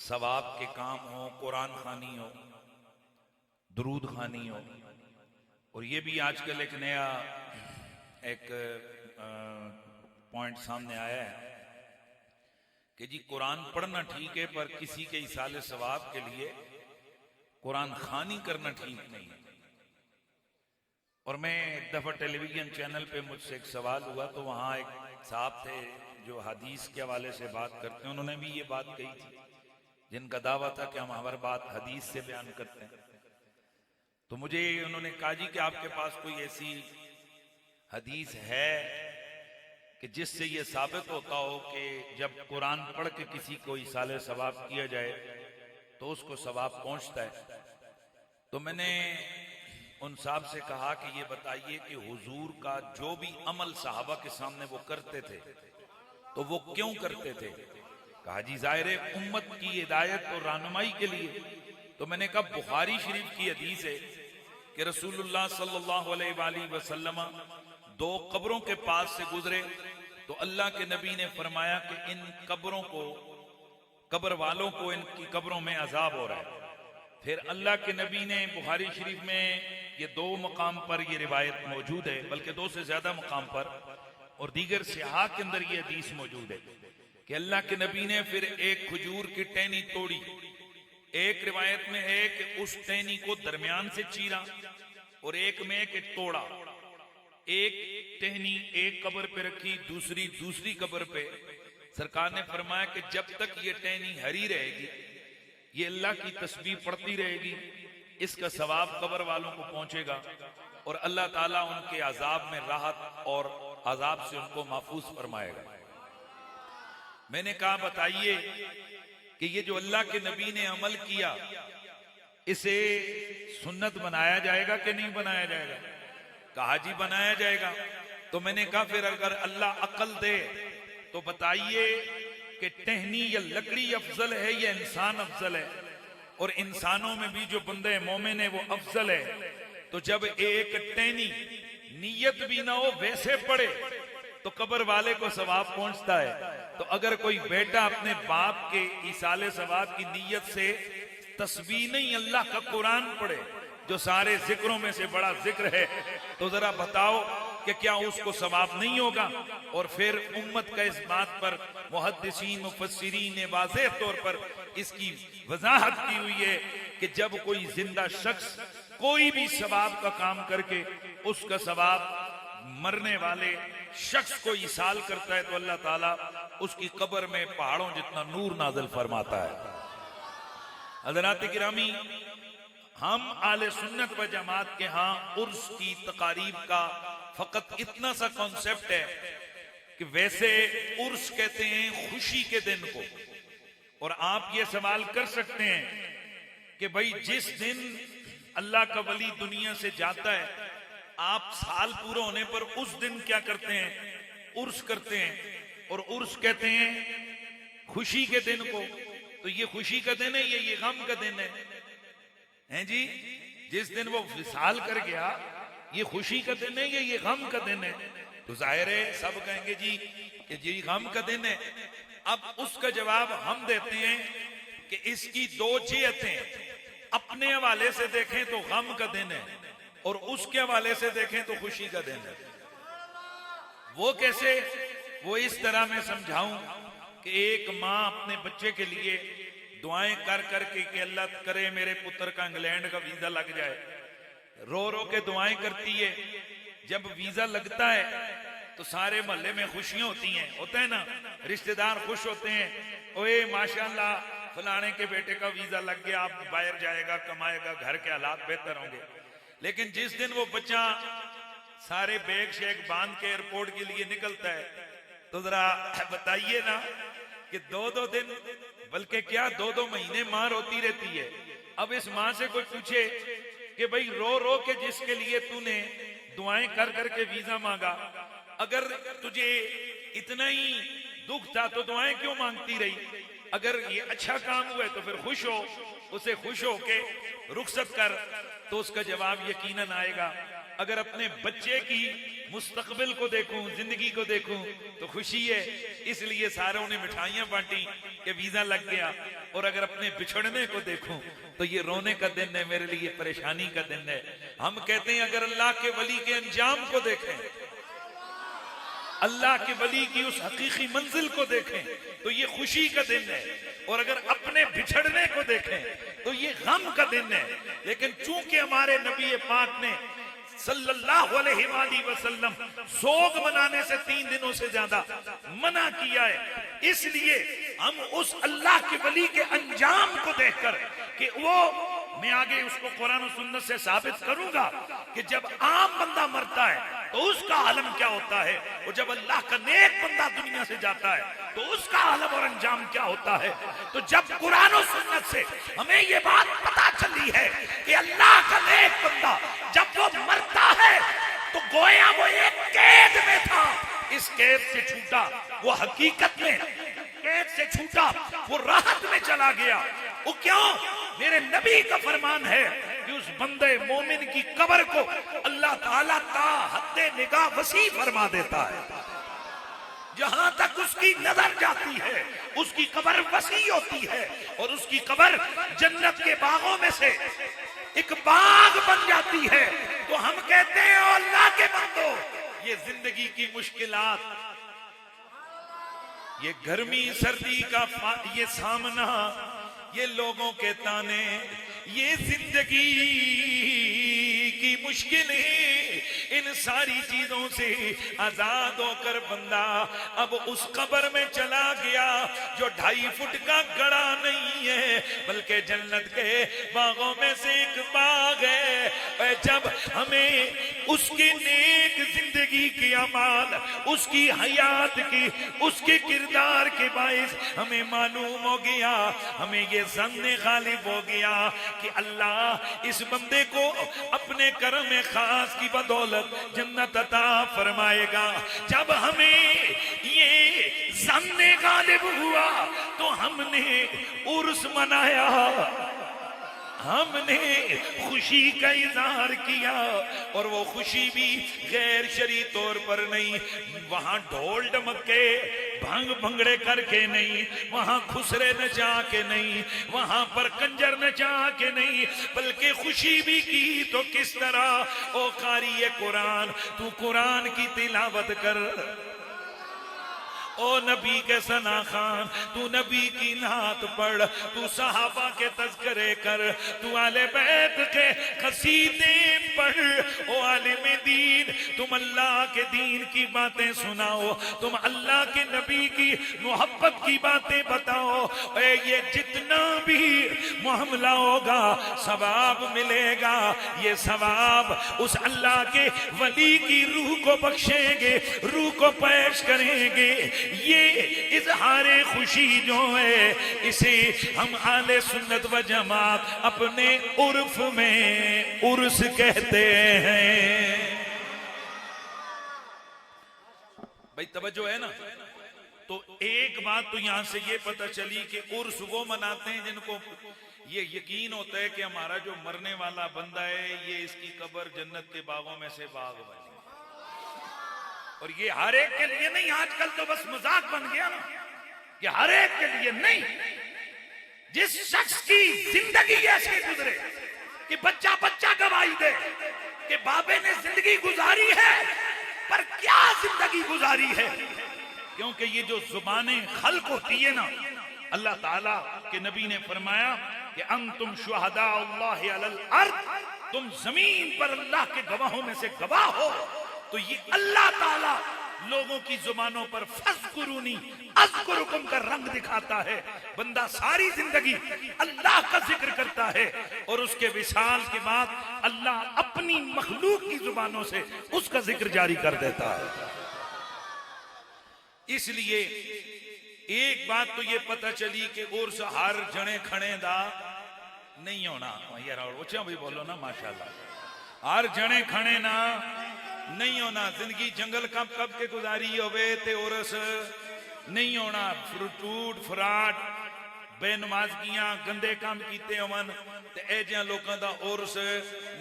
सवाब के काम हो, कुरान खानी हो, दुरूद खानी हो। और ये भी आजकल एक नया पॉइंट सामने आया है कि जी कुरान पढ़ना ठीक है, पर किसी के इसाले सवाब के लिए कुरान खानी करना ठीक नहीं है। और मैं एक दफा टेलीविजन चैनल पे मुझसे एक सवाल हुआ, तो वहां एक साहब थे जो हदीस के हवाले से बात करते हैं, उन्होंने भी ये बात कही थी, जिनका दावा था कि हम हर बात हदीस से बयान करते हैं। तो मुझे उन्होंने कहा जी कि आपके पास कोई ऐसी हदीस है कि जिससे ये साबित होता हो कि जब कुरान पढ़ के किसी को इसाले सवाब किया जाए तो उसको सवाब पहुंचता है। तो मैंने उन साहब से कहा कि ये बताइए कि हुजूर का जो भी अमल सहाबा के सामने वो करते थे तो वो क्यों करते थे? कहा जी ज़ाहिर है उम्मत की हिदायत और रहनुमाई के लिए। तो मैंने कहा बुखारी शरीफ की हदीस है कि रसूलुल्लाह सल्लल्लाहु अलैहि वसल्लम दो कब्रों के पास से गुजरे तो अल्लाह के नबी ने फरमाया कि इन कब्रों को, कब्र वालों को इनकी कब्रों में अजाब हो रहा है। फिर अल्लाह के नबी ने बुखारी शरीफ में ये दो मकाम पर ये रिवायत मौजूद है, बल्कि दो से ज्यादा मकाम पर, और दीगर सिहा के अंदर ये हदीस मौजूद है कि अल्लाह के नबी ने फिर एक खजूर की टहनी तोड़ी। एक रिवायत में है कि उस टहनी को दरमियान से चीरा और एक में कि तोड़ा। एक टहनी एक कब्र पे रखी, दूसरी कब्र पे। सरकार ने फरमाया कि जब तक ये टहनी हरी रहेगी, ये अल्लाह की तस्बीह पढ़ती रहेगी, इसका सवाब कब्र वालों को पहुंचेगा और अल्लाह ताला उनके अजाब में राहत और अजाब से उनको महफूज फरमाएगा। मैंने कहा बताइए कि ये जो अल्लाह के नबी ने अमल किया, इसे सुन्नत बनाया जाएगा कि नहीं बनाया जाएगा? कहा जी बनाया जाएगा। तो मैंने कहा फिर अगर अल्लाह अकल दे तो बताइए कि टहनी या लकड़ी अफजल है या इंसान अफजल है? और इंसानों में भी जो बंदे मोमिन है वो अफजल है। तो जब एक टहनी नियत भी ना हो वैसे पड़े तो कब्र वाले को सवाब पहुंचता है। तो अगर कोई बेटा अपने बाप के इसाले सवाब की नीयत से तस्बीह नहीं अल्लाह का कुरान पढ़े, जो सारे जिक्रों में से बड़ा जिक्र है, तो जरा बताओ कि क्या उसको सवाब नहीं होगा? और फिर उम्मत का इस बात पर मुहद्दिसीन मुफस्सिरीन ने वाज़ेह तौर पर इसकी वजाहत की हुई है कि जब कोई जिंदा शख्स कोई भी सवाब का काम करके उसका सवाब मरने वाले शख्स को इसाल करता है तो अल्लाह ताला उसकी कब्र में पहाड़ों जितना नूर नाज़िल फरमाता है। हज़रात गिरामी, हम आले सुन्नत व जमात के यहाँ उर्स की तकारीब का फकत इतना सा कॉन्सेप्ट है कि वैसे उर्स कहते हैं खुशी के दिन को। और आप ये सवाल कर सकते हैं कि भाई जिस दिन अल्लाह का वली दुनिया से जाता है, आप साल पूरा होने पर उस दिन क्या करते हैं? उर्स करते हैं। और उर्स कहते हैं खुशी के दिन को। तो ये खुशी का दिन है, ये गम का दिन है जी? जिस दिन वो विसाल कर गया, ये खुशी का दिन है, ये गम का दिन है? तो जाहिर है सब कहेंगे जी कि जी गम का दिन है। अब उसका जवाब हम देते हैं कि इसकी दो जियतें, अपने हवाले से देखें तो गम का दिन है और उसके हवाले से देखें तो खुशी का दिन है। वो कैसे? वो इस तरह मैं समझाऊं कि एक माँ अपने बच्चे के लिए दुआएं कर करके कि अल्लाह करे मेरे पुत्र का इंग्लैंड का वीजा लग जाए, रो रो के दुआएं करती है। जब वीजा लगता है तो सारे मोहल्ले में खुशियां होती हैं, होता है ना, रिश्तेदार खुश होते हैं, ओए माशाल्लाह फलाने के बेटे का वीजा लग गया, आप बाहर जाएगा, कमाएगा, घर के हालात बेहतर होंगे। लेकिन जिस दिन वो बच्चा सारे बैग शेग बांध के एयरपोर्ट के लिए निकलता है, तो जरा बताइए ना कि दो दिन, बल्कि क्या 2-2 महीने मां रोती रहती है। अब इस मां से कोई पूछे कि भाई रो रो के जिसके लिए तूने दुआएं कर करके वीजा मांगा, अगर तुझे इतना ही दुख था तो दुआएं क्यों मांगती रही? अगर ये अच्छा काम हुआ है तो फिर खुश हो, उसे खुश हो के रुखसत कर। तो उसका जवाब यकीनन आएगा अगर अपने बच्चे की मुस्तकबिल को देखूं, जिंदगी को देखूं तो खुशी है, इसलिए सारों ने मिठाइयां बांटी कि वीजा लग गया। और अगर अपने बिछड़ने को देखूं तो ये रोने का दिन है, मेरे लिए परेशानी का दिन है। हम कहते हैं अगर अल्लाह के वली के अंजाम को देखें, अल्लाह के वली की उस हकीकी मंजिल को देखें तो ये खुशी का दिन है, और अगर अपने बिछड़ने को देखें तो ये गम का दिन है। लेकिन चूंकि हमारे नबी पाक ने सल्लल्लाहु अलैहि वसल्लम सोग मनाने से 3 दिनों से ज्यादा मना किया है, इसलिए हम उस अल्लाह के वली के अंजाम को देखकर कि वो, मैं आगे उसको कुरान और सुन्नत से साबित करूंगा कि जब आम बंदा मरता है तो उसका आलम क्या होता है, और जब अल्लाह का नेक बंदा दुनिया से जाता है तो उसका आलम और अंजाम क्या होता है। तो जब कुरान और सुन्नत से हमें ये बात पता चली है कि अल्लाह का नेक बंदा जब वो मरता है तो गोया वो एक कैद में था, इस कैद से छूटा, वो हकीकत में कैद से छूटा, वो राहत में चला गया। वो क्यों? मेरे नबी का फरमान है कि उस बंदे मोमिन की कब्र को अल्लाह ताला ता हद्दे निगाह वसी फरमा देता है, जहां तक उसकी नजर जाती है उसकी कब्र वसी होती है, और उसकी कब्र जन्नत के बागों में से एक बाग बन जाती है। तो हम कहते हैं ओ अल्लाह के बंदो, ये जिंदगी की मुश्किलात, ये गर्मी सर्दी का ये सामना, ये लोगों के ताने, ये जिंदगी की मुश्किलें, इन सारी चीजों से आजाद होकर बंदा अब उस कब्र में चला गया जो 2.5 फुट का गड़ा नहीं है बल्कि जन्नत के बागों में से एक बाग है। जब हमें उसकी नेक जिंदगी की अमाल, उसकी हयात की, उसके किरदार के बाइस हमें मालूम हो गया, हमें ये ज़न्ने गालिब हो गया कि अल्लाह इस बंदे को अपने करम खास की बदौलत जन्नत अता फरमाएगा। जब हमें ये ज़न्ने गालिब हुआ तो हमने उर्स मनाया, हमने खुशी का इजहार किया, और वो खुशी भी गैर शरई तौर पर नहीं, वहां ढोल ढमके भांग भंगड़े करके नहीं, वहां खुसरे नचा के नहीं, वहां पर कंजर नचा के नहीं, बल्कि खुशी भी की तो किस तरह। ओ कारी कुरान, तू कुरान की तिलावत कर, ओ नबी के सना खान तू नबी की नात पढ़, तू सहाबा के तज़किरे कर, तू आले बैत के कसीदे पढ़। ओ आलिम दीन, तुम अल्लाह के दीन की बातें सुनाओ, तुम अल्लाह के नबी की मोहब्बत की बातें बताओ। ये जितना भी मामला होगा सवाब मिलेगा, ये सवाब उस अल्लाह के वली की रूह को बख्शेंगे, रूह को पेश करेंगे। ये इजहार खुशी जो है इसे हम आले सुन्नत व जमात अपने उर्फ में उर्स कहते हैं। भाई तवज्जो है ना। तो एक बात तो यहां से ये पता चली कि उर्स वो मनाते हैं जिनको ये यकीन होता है कि हमारा जो मरने वाला बंदा है ये इसकी कब्र जन्नत के बागों में से बाग बने। और ये हर एक के लिए नहीं, आजकल तो बस मजाक बन गया ना, ये हर एक के लिए नहीं। जिस शख्स की जिंदगी ऐसे गुजरे कि बच्चा बच्चा गवाही दे कि बाबे ने जिंदगी गुजारी है, पर क्या जिंदगी गुजारी है। क्योंकि ये जो जुबानें खल्क होती है ना, अल्लाह ताला के नबी ने फरमाया कि अंतुम शुहदा अल्लाह अलल अर्द, तुम जमीन पर अल्लाह के गवाहों में से गवाह हो। तो ये अल्लाह ताला लोगों की जुबानों पर फज़कुरूनी अज़कुरुकुम का रंग दिखाता है। बंदा सारी जिंदगी अल्लाह का जिक्र करता है और उसके विसाल के बाद अल्लाह अपनी मखलूक की जुबानों से उसका जिक्र जारी कर देता है। इसलिए एक बात तो ये पता चली कि उर्स हर जने खड़े दा नहीं होना। यार ऊंचा भी बोलो ना, माशाल्लाह। हर जने खड़े ना नहीं होना। जिंदगी जंगल कब कब के गुजारी होवे ते उर्स नहीं होना। फ्रूट फ्राट बेनमाजगियां गंदे काम कीते होवन ते ए जिहां लोकां दा उर्स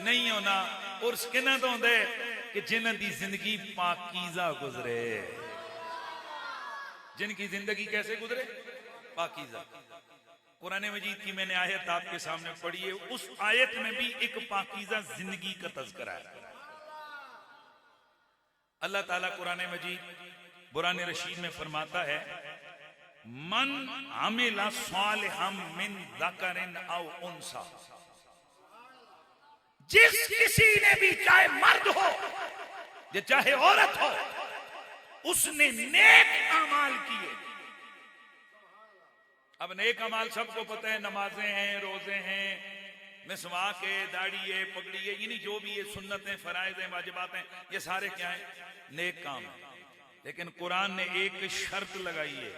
नहीं होना। उर्स किन्हां दा हुंदा है कि जिन्हां दी जिंदगी पाकीज़ा गुजरे। जिनकी जिंदगी कैसे गुजरे? पाकीज़ा। कुरान मजीद की मैंने आयत आपके सामने पढ़ी है, उस आयत में भी एक पाकीज़ा जिंदगी का तज़किरा है। अल्लाह ताला कुरान मजीद कुरान रशीद में फरमाता है, मन आमिला सालिहम मिन ज़करिन औ उनसा, जिस किसी ने भी, चाहे मर्द हो या चाहे औरत हो, उसने नेक अमाल किए। अब नेक अमाल सबको पता है, नमाजें हैं, रोजे हैं, मिसवाक है, दाढ़ी है, पगड़ी है, यानी जो भी ये सुन्नतें, फराइज हैं, वाजिबात हैं, ये सारे क्या है? नेक काम है। लेकिन कुरान ने एक शर्त लगाई है,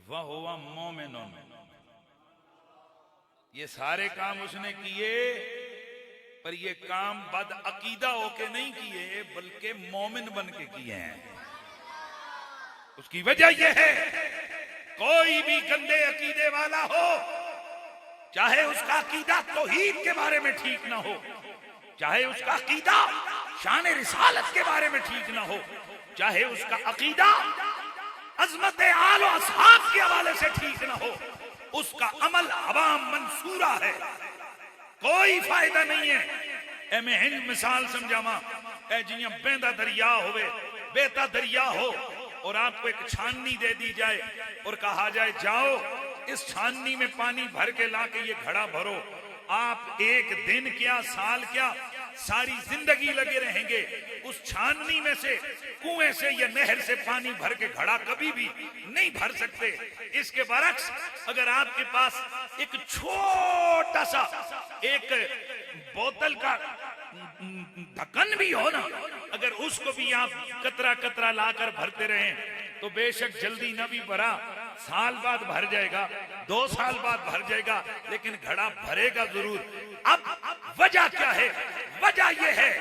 वह हुआ मोमिनुन। ये सारे काम उसने किए, पर ये काम बद अकीदा होके नहीं किए, बल्कि मोमिन बन के किए हैं। उसकी वजह यह है, कोई भी गंदे अकीदे वाला हो, चाहे उसका अकीदा तौहीद के बारे में ठीक ना हो, चाहे उसका अकीदा शान रिसालत के बारे में ठीक ना हो, चाहे उसका अकीदा अजमत आल और असहाब के हवाले से ठीक ना हो, उसका अमल अवाम मंसूरा है, कोई फायदा नहीं है। ए मैं हिंद मिसाल समझावा, ए जियां बेंदा दरिया होवे, बेता दरिया हो, और आपको एक छाननी दे दी जाए और कहा जाए जाओ इस छाननी में पानी भर के लाके ये घड़ा भरो, आप एक दिन क्या, साल क्या, सारी जिंदगी लगे रहेंगे उस छाननी में से, कुएं से या नहर से पानी भर के घड़ा कभी भी नहीं भर सकते। इसके बरक्स अगर आपके पास एक छोटा सा एक बोतल का ढक्कन भी हो ना, अगर उसको भी आप कतरा कतरा लाकर भरते रहें तो बेशक जल्दी न भी भरा, साल बाद भर जाएगा, 2 साल बाद भर जाएगा, लेकिन घड़ा भरेगा जरूर। अब वजह क्या है? वजह यह है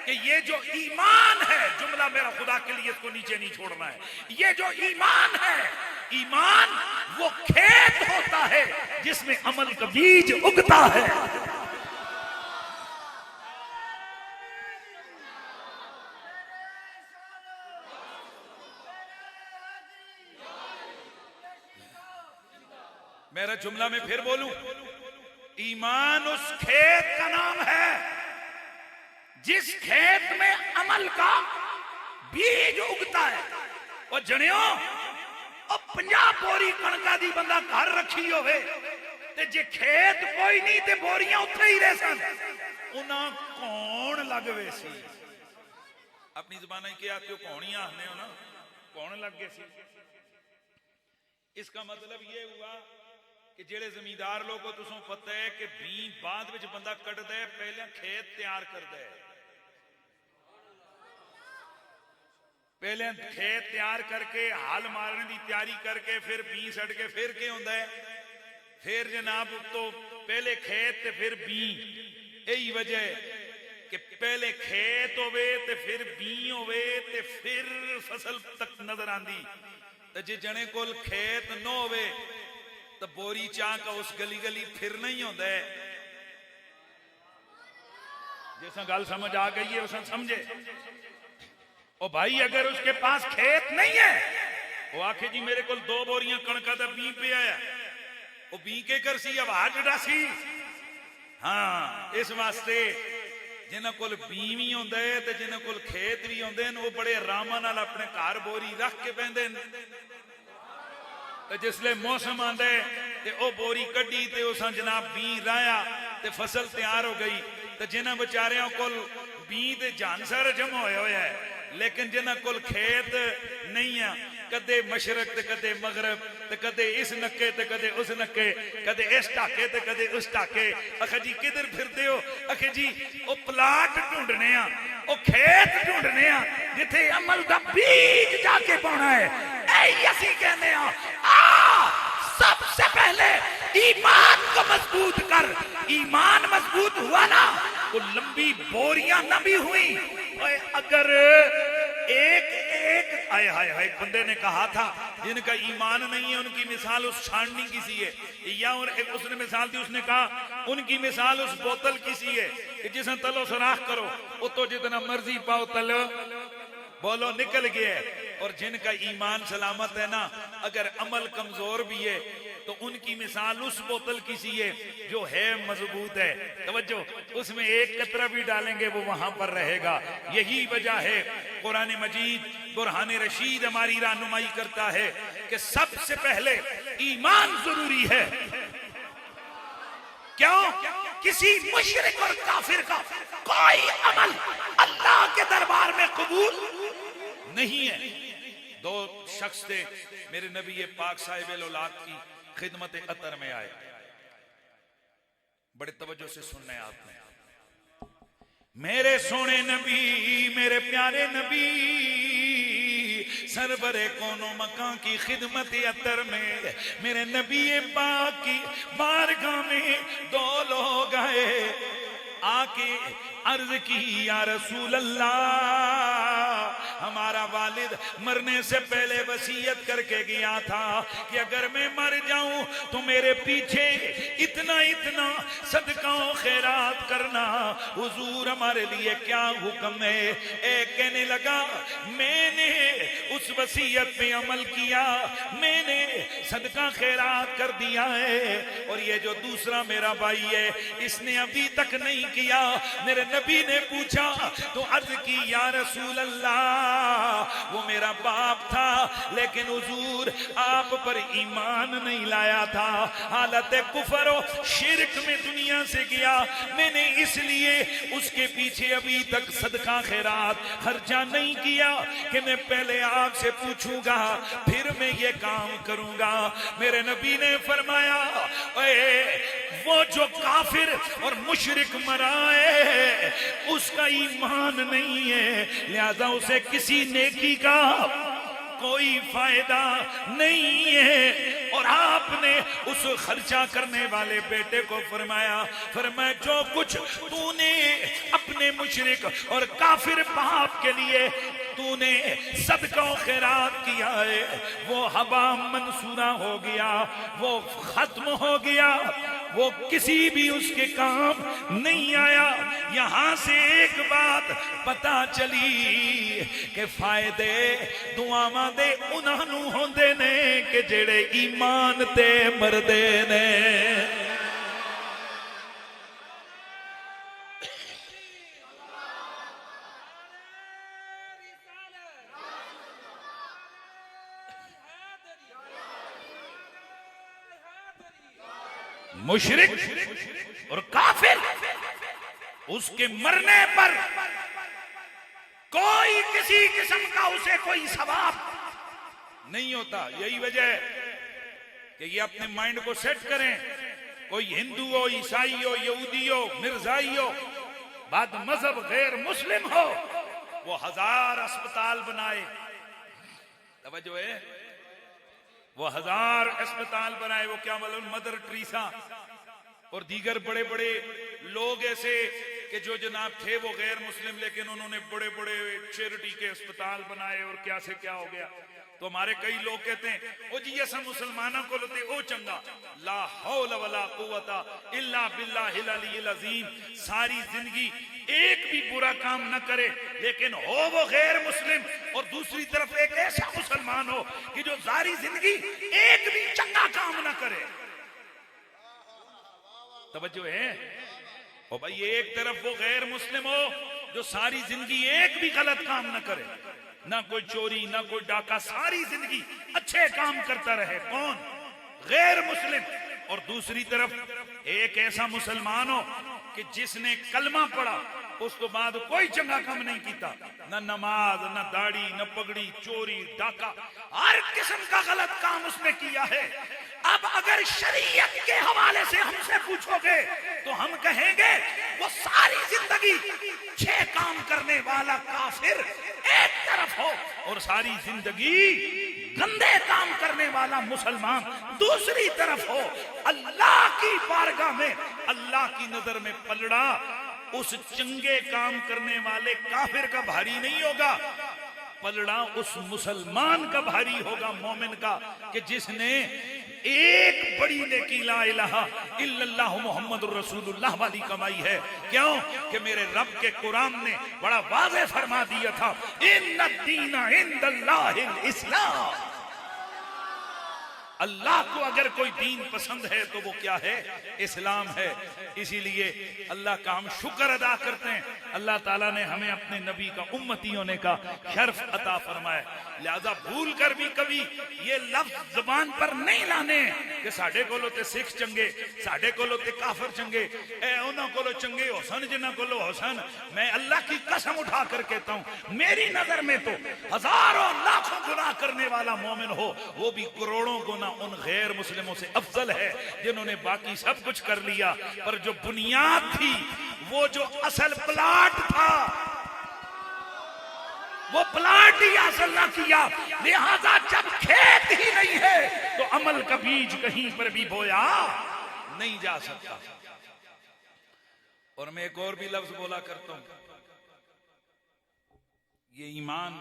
कि ये जो ईमान है, जुमला मेरा खुदा के लिए इसको नीचे नहीं छोड़ना है, ये जो ईमान है, ईमान वो खेत होता है जिसमें अमल का बीज उगता है। मेरा जुमला में फिर बोलूं, ईमान उस खेत का नाम है जिस खेत में अमल का बीज उगता है। और जनियो, और 50 बोरी कणका दी बंदा घर रखी होवे ते जे खेत कोई नहीं ते बोरियां उत्थे ही रह सन, उन्हां कौन लगवे सी? अपनी जुबान में क्या क्यों कौनियां आने हो ना, कौन लग गए सी? इसका मतलब ये हुआ कि जेड़े जमींदार लोग को तुसों पता है कि बी बाद विच बंदा कटदा है, पहले खेत तैयार करदा है, पहले खेत तैयार करके हल मारने की तैयारी करके फिर बी सट के फिर क्या होंदा है, फिर जनाब तो पहले खेत ते फिर बी। यही वजह है कि पहले खेत होवे ते फिर बी होवे ते फिर फसल तक नजर आंदी। ते जे जने कोल खेत न होवे तो बोरी चाह का उस गली गली फिर नहीं होता है। जैसा गल समझ आ गई है उसे समझे। ओ भाई, अगर उसके पास खेत नहीं है, वो आखे जी मेरे को 2 बोरियां कणका दा बी पे आया, वो बी के कर सी आवाज डासी। हाँ, इस वास्ते जिन्हों को बी भी होंदा है ते जिन्हों को खेत भी होंदे हैं, वो बड़े आराम नाल अपने घर बोरी रख के पैंदे ने। जिसले मौसम आंदा है ते ओ बोरी कड्डी ते उस जनाब बी राया ते फसल तैयार हो गई। ते जिन्हां बेचारियां कोल बी ते जानसर जम होए होए है, लेकिन जिन्हां कोल खेत नहीं है, कदे मशरक ते कदे मगरब ते कदे इस नक्के ते कदे उस नक्के, कदे इस टाके ते कदे उस टाके। आखा जी किधर फिरदे हो? आखे जी ओ प्लाट ढूंढने आ, ओ खेत ढूंढने आ जिथे अमल दा बीज जाके पाना है। ऐ असी कहने आ सबसे पहले ईमान को मजबूत कर। ईमान मजबूत हुआ ना तो लंबी बोरियां न भी हुई। अगर एक एक आए हाय हाय बंदे ने कहा था जिनका ईमान नहीं है उनकी मिसाल उस छाननी की सी है, या और एक उसने मिसाल दी, उसने कहा उनकी मिसाल उस बोतल की सी है कि जिसे तलो सुराख करो वो तो जितना मर्जी पाओ तलो बोलो निकल गया है। और जिनका ईमान सलामत है ना, अगर अमल कमजोर भी है तो उनकी मिसाल उस बोतल की सी है जो है मजबूत है। तवज्जो, उसमें एक कतरा भी डालेंगे वो वहां पर रहेगा। यही वजह है कुरान मजीद बुरहान रशीद हमारी रहनुमाई करता है कि सबसे पहले ईमान जरूरी है। क्यों? किसी मुशरिक और काफिर का कोई अमल अल्लाह के दरबार में कबूल नहीं है। दो शख्स थे मेरे नबी पाक साहिब औलाद की खिदमत अतर में आए, बड़े तवज्जो से सुनने आपने। मेरे सोने नबी, मेरे प्यारे नबी, सरवरे कोनो मकान की खिदमत अतर में मेरे नबी पाक की बारगाह में दो लोग आए, आके अर्ज की या रसूल अल्लाह, हमारा वालिद मरने से पहले वसीयत करके गया था कि अगर मैं मर जाऊं तो मेरे पीछे इतना इतना सदका खैरात करना, हुजूर हमारे लिए क्या हुक्म है? एक कहने लगा मैंने उस वसीयत पे अमल किया, मैंने सदका खैरात कर दिया है, और ये जो दूसरा मेरा भाई है इसने अभी तक नहीं किया। मेरे नबी ने पूछा तो अर्ज की या रसूल अल्लाह, वो मेरा बाप था लेकिन हुजूर आप पर ईमान नहीं लाया था, हालत कुफर और शिरक में दुनिया से गया, मैंने इसलिए उसके पीछे अभी तक सदका खैरात खर्चा नहीं किया कि मैं पहले आपसे पूछूंगा फिर मैं ये काम करूंगा। मेरे नबी ने फरमाया वो जो काफिर और मुशरिक मरा है उसका ईमान नहीं है, लिहाजा उसे किसी नेकी का कोई फायदा नहीं है। और आपने उस खर्चा करने वाले बेटे को फरमाया जो कुछ तूने अपने मुशरिक और काफिर बाप के लिए तूने सदका खैरात किया है वो हवा मंसूरा हो गया, वो खत्म हो गया, वो किसी भी उसके काम नहीं आया। यहां से एक बात पता चली कि फायदे दुआवां दे उन्हां होंदे ने कि जेड़े ईमान ते मरदे ने। मुशरिक और काफिर उसके मरने पर कोई किसी किस्म का उसे कोई सवाब नहीं होता। यही वजह है कि ये अपने माइंड को सेट करें, कोई हिंदू हो, ईसाई हो, यहूदी हो, मिर्जाई हो, बाद मजहब गैर मुस्लिम हो, वो 1000 अस्पताल बनाए, तवज्जो है, वो 1000 अस्पताल बनाए, वो क्या मतलब मदर टेरेसा और दीगर बड़े बड़े लोग ऐसे कि जो जनाब थे वो गैर मुस्लिम लेकिन उन्होंने बड़े बड़े चैरिटी के अस्पताल बनाए और क्या से क्या हो गया। तो हमारे कई लोग कहते हैं ओ जी ऐसा मुसलमानों को लेते ओ चंगा, ला हौला वला कुव्वता इल्ला बिल्लाहिल अलील अज़ीम, सारी जिंदगी एक भी बुरा काम न करे लेकिन हो वो गैर मुस्लिम, और दूसरी तरफ एक ऐसा मुसलमान हो कि जो सारी जिंदगी एक भी चंगा काम न करे। तवज्जो है ओ भाई, एक तरफ वो गैर मुस्लिम हो जो सारी जिंदगी एक भी गलत काम न करे, ना कोई चोरी ना कोई डाका, सारी जिंदगी अच्छे काम करता रहे, कौन? गैर मुस्लिम। और दूसरी तरफ एक ऐसा मुसलमान हो कि जिसने कलमा पढ़ा उसके बाद कोई चंगा काम नहीं किया, न नमाज न दाढ़ी न पगड़ी, चोरी डाका, हर किस्म का गलत काम उसने किया है। अब अगर शरीयत के हवाले से हमसे पूछोगे तो हम कहेंगे वो सारी जिंदगी 6 काम करने वाला काफिर एक तरफ हो और सारी जिंदगी गंदे काम करने वाला मुसलमान दूसरी तरफ हो। अल्लाह की बारगाह में अल्लाह की नजर में पलड़ा उस चंगे काम करने वाले काफिर का भारी नहीं होगा, पलड़ा उस मुसलमान का भारी होगा, मोमिन का, कि जिसने एक बड़ी नेकी ला इलाहा इल्लल्लाह मुहम्मदुर रसूलुल्लाह वाली कमाई है। क्यों कि मेरे रब के कुरान ने बड़ा वाज़ेह फरमा दिया था, इन्नद्दीना इंदल्लाहिल इस्लाम। अल्लाह को अगर कोई दीन पसंद है तो वो क्या है? इस्लाम है। इसीलिए अल्लाह का हम शुक्र अदा करते हैं, अल्लाह ताला ने हमें अपने नबी का उम्मती होने का शर्फ अता फरमाया। लिहाजा भूल कर भी कभी ये लफ्ज जुबान पर नहीं लाने कि साडे कोलो ते सिख चंगे, साडे कोलो ते काफिर चंगे, उन्हां कोलो चंगे हुसन जिन्हां कोलो हुसन। मैं अल्लाह की कसम उठा कर कहता हूं, मेरी नजर में तो हजारों लाखों गुनाह करने वाला मोमिन हो, वो भी करोड़ों गुना उन गैर मुस्लिमों से अफजल है जिन्होंने बाकी सब कुछ कर लिया, पर जो बुनियाद थी, वो जो असल प्लाट था, वो प्लाट ही हासिल ना किया। लिहाजा जब खेत ही नहीं है तो अमल का बीज कहीं पर भी बोया नहीं जा सकता। और मैं एक और भी लफ्ज बोला करता हूं, ये ईमान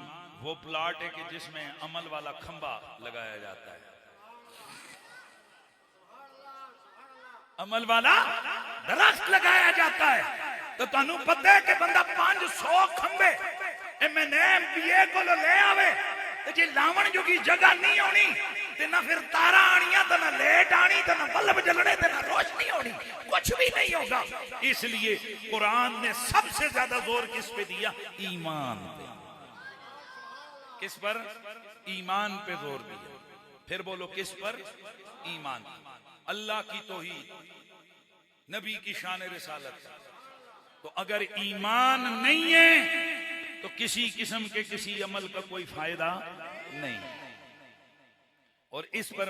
वो प्लाट है कि जिसमें अमल वाला खंबा लगाया जाता है, अमल वाला दरख्त लगाया जाता है। तो तुहानू पता है कि बंदा 500 खंबे M&M BA को ले आवे, तो जी लावण जोगी जगह नहीं होनी, ते ना फिर तारा आनिया, तो ना लेट आनी, तो ना बल्ब जलने, तो ना रोशनी होनी, कुछ भी नहीं होगा। इसलिए कुरान ने सबसे ज्यादा जोर किस पे दिया? ईमान पे। किस पर? ईमान पे जोर दिया। फिर बोलो किस पर? ईमान। अल्लाह की तौहीद, नबी की शान रिसालत। तो अगर ईमान नहीं है तो किसी किस्म के किसी अमल का कोई फायदा नहीं। और इस पर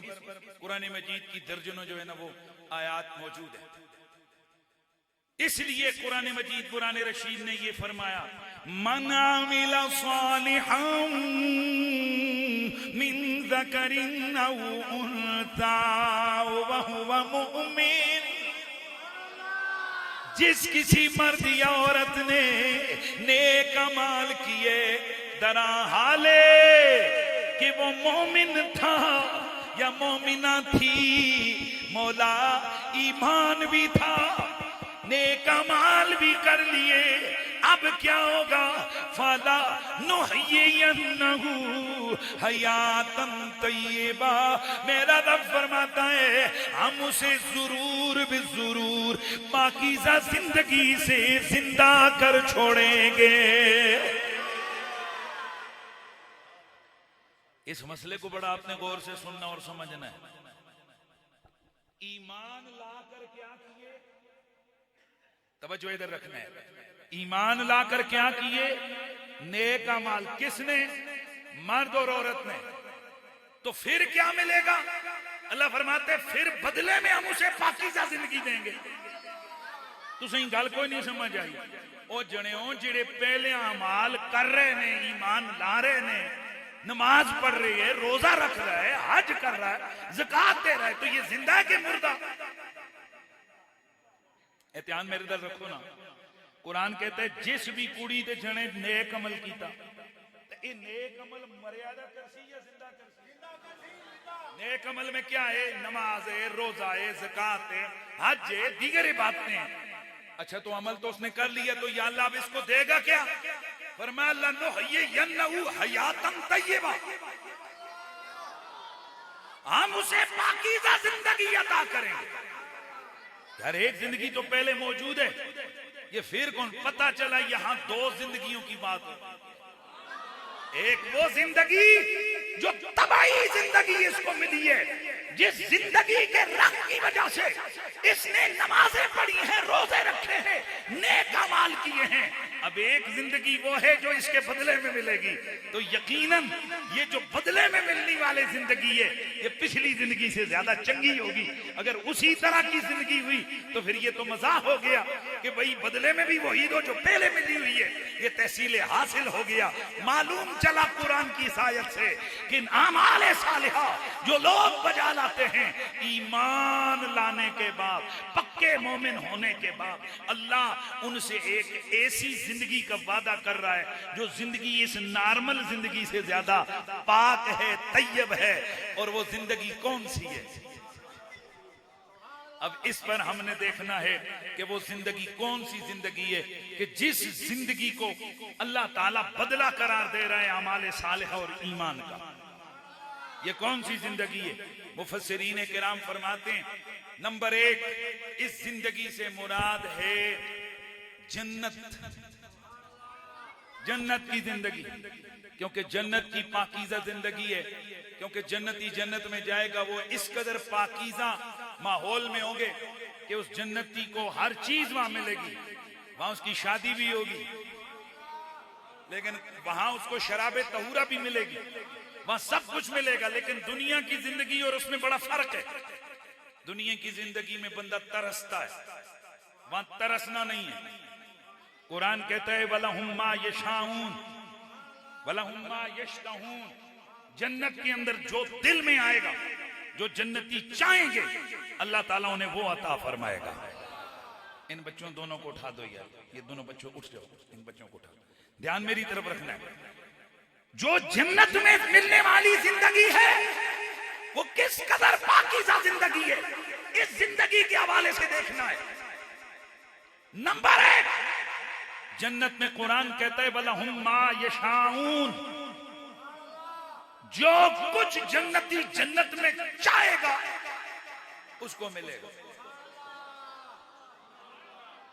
कुरान मजीद की दर्जनों जो है ना वो आयात मौजूद है। इसलिए कुरान मजीद, कुरान रशीद ने ये फरमाया, मन आमिला सालिहन मिन ज़करिन औ उन्सा व हुवा मुमिन। जिस किसी मर्द या औरत ने नेक अमाल किए, दरा हाले कि वो मोमिन था या मोमिना थी, मौला ईमान भी था, नेक अमाल भी कर लिए, अब क्या होगा? फला नुहयियन्नहु हयातन तय्यबा। मेरा रब फरमाता है, हम उसे जरूर भी जरूर पाकीज़ा जिंदगी से जिंदा कर छोड़ेंगे। इस मसले को बड़ा आपने गौर से सुनना और समझना है। ईमान लाकर क्या किए? तवज्जो इधर रखना है। ईमान लाकर क्या किए? नेक अमाल। किसने? मर्द और औरत ने। तो फिर क्या मिलेगा? अल्लाह फरमाते फिर बदले में हम उसे पाकीज़ा जिंदगी देंगे। तुसीं गल कोई नहीं समझ आई। ओ जनेओ जिहड़े पहले अमाल कर रहे ने, ईमान ला रहे ने, नमाज पढ़ रही है, रोजा रख रहा है, हज कर रहा है, ज़कात दे रहा है, तो ये जिंदा है कि मुर्दा? ध्यान मेरे दल रखो ना। कुरान कहता है जिस भी कुड़ी ते जने नेक अमल कीता, ते ये नेक अमल मर्यादा करसी या जिंदा करसी? नेक अमल में क्या है? नमाज है, रोजा है, ज़कात है, हज है, दीगर इबादतें हैं। अच्छा तो अमल तो उसने कर लिया, तो या अल्लाह अब इसको देगा क्या? फरमाया लनुहयियन्नहु हयातन तय्यबा, हम उसे पाकीज़ा जिंदगी अता करेंगे। हर एक जिंदगी तो पहले मौजूद है, ये फिर कौन? पता चला यहां दो जिंदगियों की बात है। एक वो जिंदगी जो तबाही जिंदगी इसको मिली है, जिस जिंदगी के रंग की वजह से इसने नमाजें पढ़ी हैं, रोजे रखे हैं, नेक अमाल किए हैं। अब एक जिंदगी वो है जो इसके बदले में मिलेगी। तो यकीनन ये जो बदले में मिलने वाली जिंदगी है, ये पिछली जिंदगी से ज्यादा चंगी होगी। अगर उसी तरह की जिंदगी हुई तो फिर ये तो मजाक हो गया कि भाई बदले में भी वही दो जो पहले मिली हुई है। ये तहसील हासिल हो गया। मालूम चला कुरान की आयत से कि आमाल सालिहा जो लोग बजा लाते हैं ईमान लाने के बाद, पक्के मोमिन होने के बाद अल्लाह उनसे एक ऐसी जिंदगी का वादा कर रहा है जो जिंदगी इस नॉर्मल जिंदगी से ज्यादा पाक है, तैयब है। और वो जिंदगी कौन सी है? अब इस पर हमने देखना है कि वो जिंदगी कौन सी जिंदगी है कि जिस जिंदगी को अल्लाह ताला बदला करार दे रहा है अमाल सालिह और ईमान का। ये कौन सी जिंदगी है? मुफस्सिरीन किराम फरमाते हैं, नंबर 1, इस जिंदगी से मुराद है जन्नत, जन्नत की जिंदगी, क्योंकि जन्नत की पाकीज़ा जिंदगी है। क्योंकि जन्नती जन्नत में जाएगा, वो इस कदर पाकीज़ा माहौल में होंगे कि उस जन्नती को हर चीज वहां मिलेगी। वहां उसकी शादी भी होगी, लेकिन वहां उसको शराबे तहूरा भी मिलेगी, वहां सब कुछ मिलेगा। लेकिन दुनिया की जिंदगी और उसमें बड़ा फर्क है। दुनिया की जिंदगी में बंदा तरसता है, वहां तरसना नहीं है। कुरान कहता है वलहुम मा यशाऊन वलहुम मा यश्तहून। जन्नत के अंदर जो दिल में आएगा, जो जन्नती चाहेंगे, अल्लाह ताला उन्हें वो अता फरमाएगा। इन बच्चों दोनों को उठा दो यार, ये दोनों बच्चों उठ जाओ, इन बच्चों को उठा दो। ध्यान मेरी तरफ रखना है। जो जन्नत में मिलने वाली जिंदगी है वो किस कदर पाकीज़ा जिंदगी है, इस जिंदगी के हवाले से देखना है। नंबर 1, जन्नत में कुरान कहता है वलहुम मा यशाऊन। जो कुछ जन्नती जन्नत में चाहेगा उसको मिलेगा।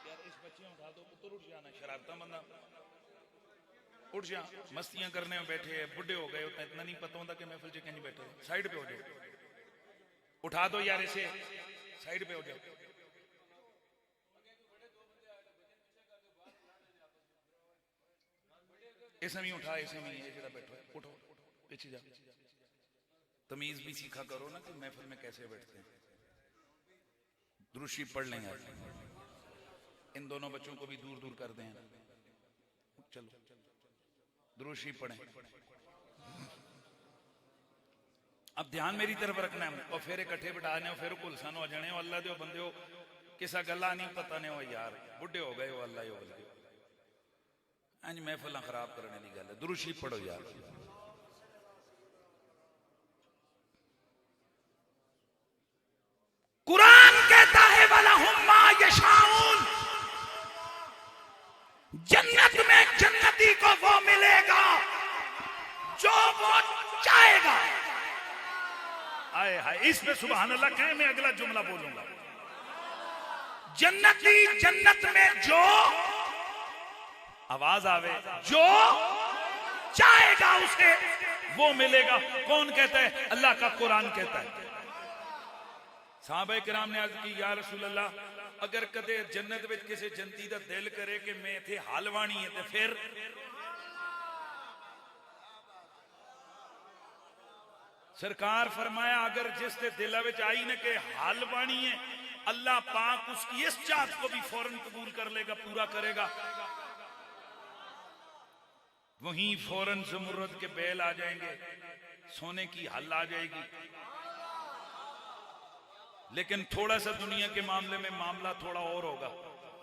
यार इस बच्चे उठा दो, पुत्र उठ जाना, शरारता बंदा उठ जा। मस्तियां करने में बैठे हैं, बुढ़े हो गए होते हैं, इतना नहीं पता होता कि महफिल च कहीं बैठे। साइड पे हो जाओ, उठा दो यार इसे, साइड पे हो जाओ। ऐसा नहीं उठा, ऐसा नहीं है जरा बैठो, उठो पीछे जा। तमीज भी सीखा करो ना कि महफिल में कैसे बैठते हैं। दुरूशी पढ़ लेंगे। इन दोनों बच्चों को भी दूर दूर कर दें। चलो दुरूशी पढ़ें। अब ध्यान मेरी तरफ रखना है। और फिर इकट्ठे बिठाने, फिर कुलसन हो जाने। अल्लाह दे बंदे हो, किसा गला नहीं पता ने हो यार, बुढ़े हो गए हो, अल्लाह हो गए अंज महफिल खराब करने की गल है। दुरूशी पढ़ो यार। कुरान कहता है वलहुम मा यशाऊन। जन्नत में जन्नती को वो मिलेगा जो वो चाहेगा। आए हाय, इस पे सुभान अल्लाह कहे। मैं अगला जुमला बोलूंगा। जन्नती जन्नत में जो, आवाज आवे, जो चाहेगा उसे वो मिलेगा। कौन कहता है? अल्लाह का कुरान कहता है। साहबा किराम ने अर्ज की, या रसूल अल्लाह, अगर कदे जन्नत में किसी जन्नती दा दिल करे कि मैं इथे हल वाणी है, तो फिर सरकार फरमाया अगर जिसके दिल विच आई न के हल वाणी है, अल्लाह पाक उसकी इस चाहत को भी फौरन कबूल कर लेगा, पूरा करेगा। वहीं फौरन ज़मुर्रद के बैल आ जाएंगे, सोने की हल आ जाएगी। लेकिन थोड़ा सा दुनिया के मामले में मामला थोड़ा और होगा।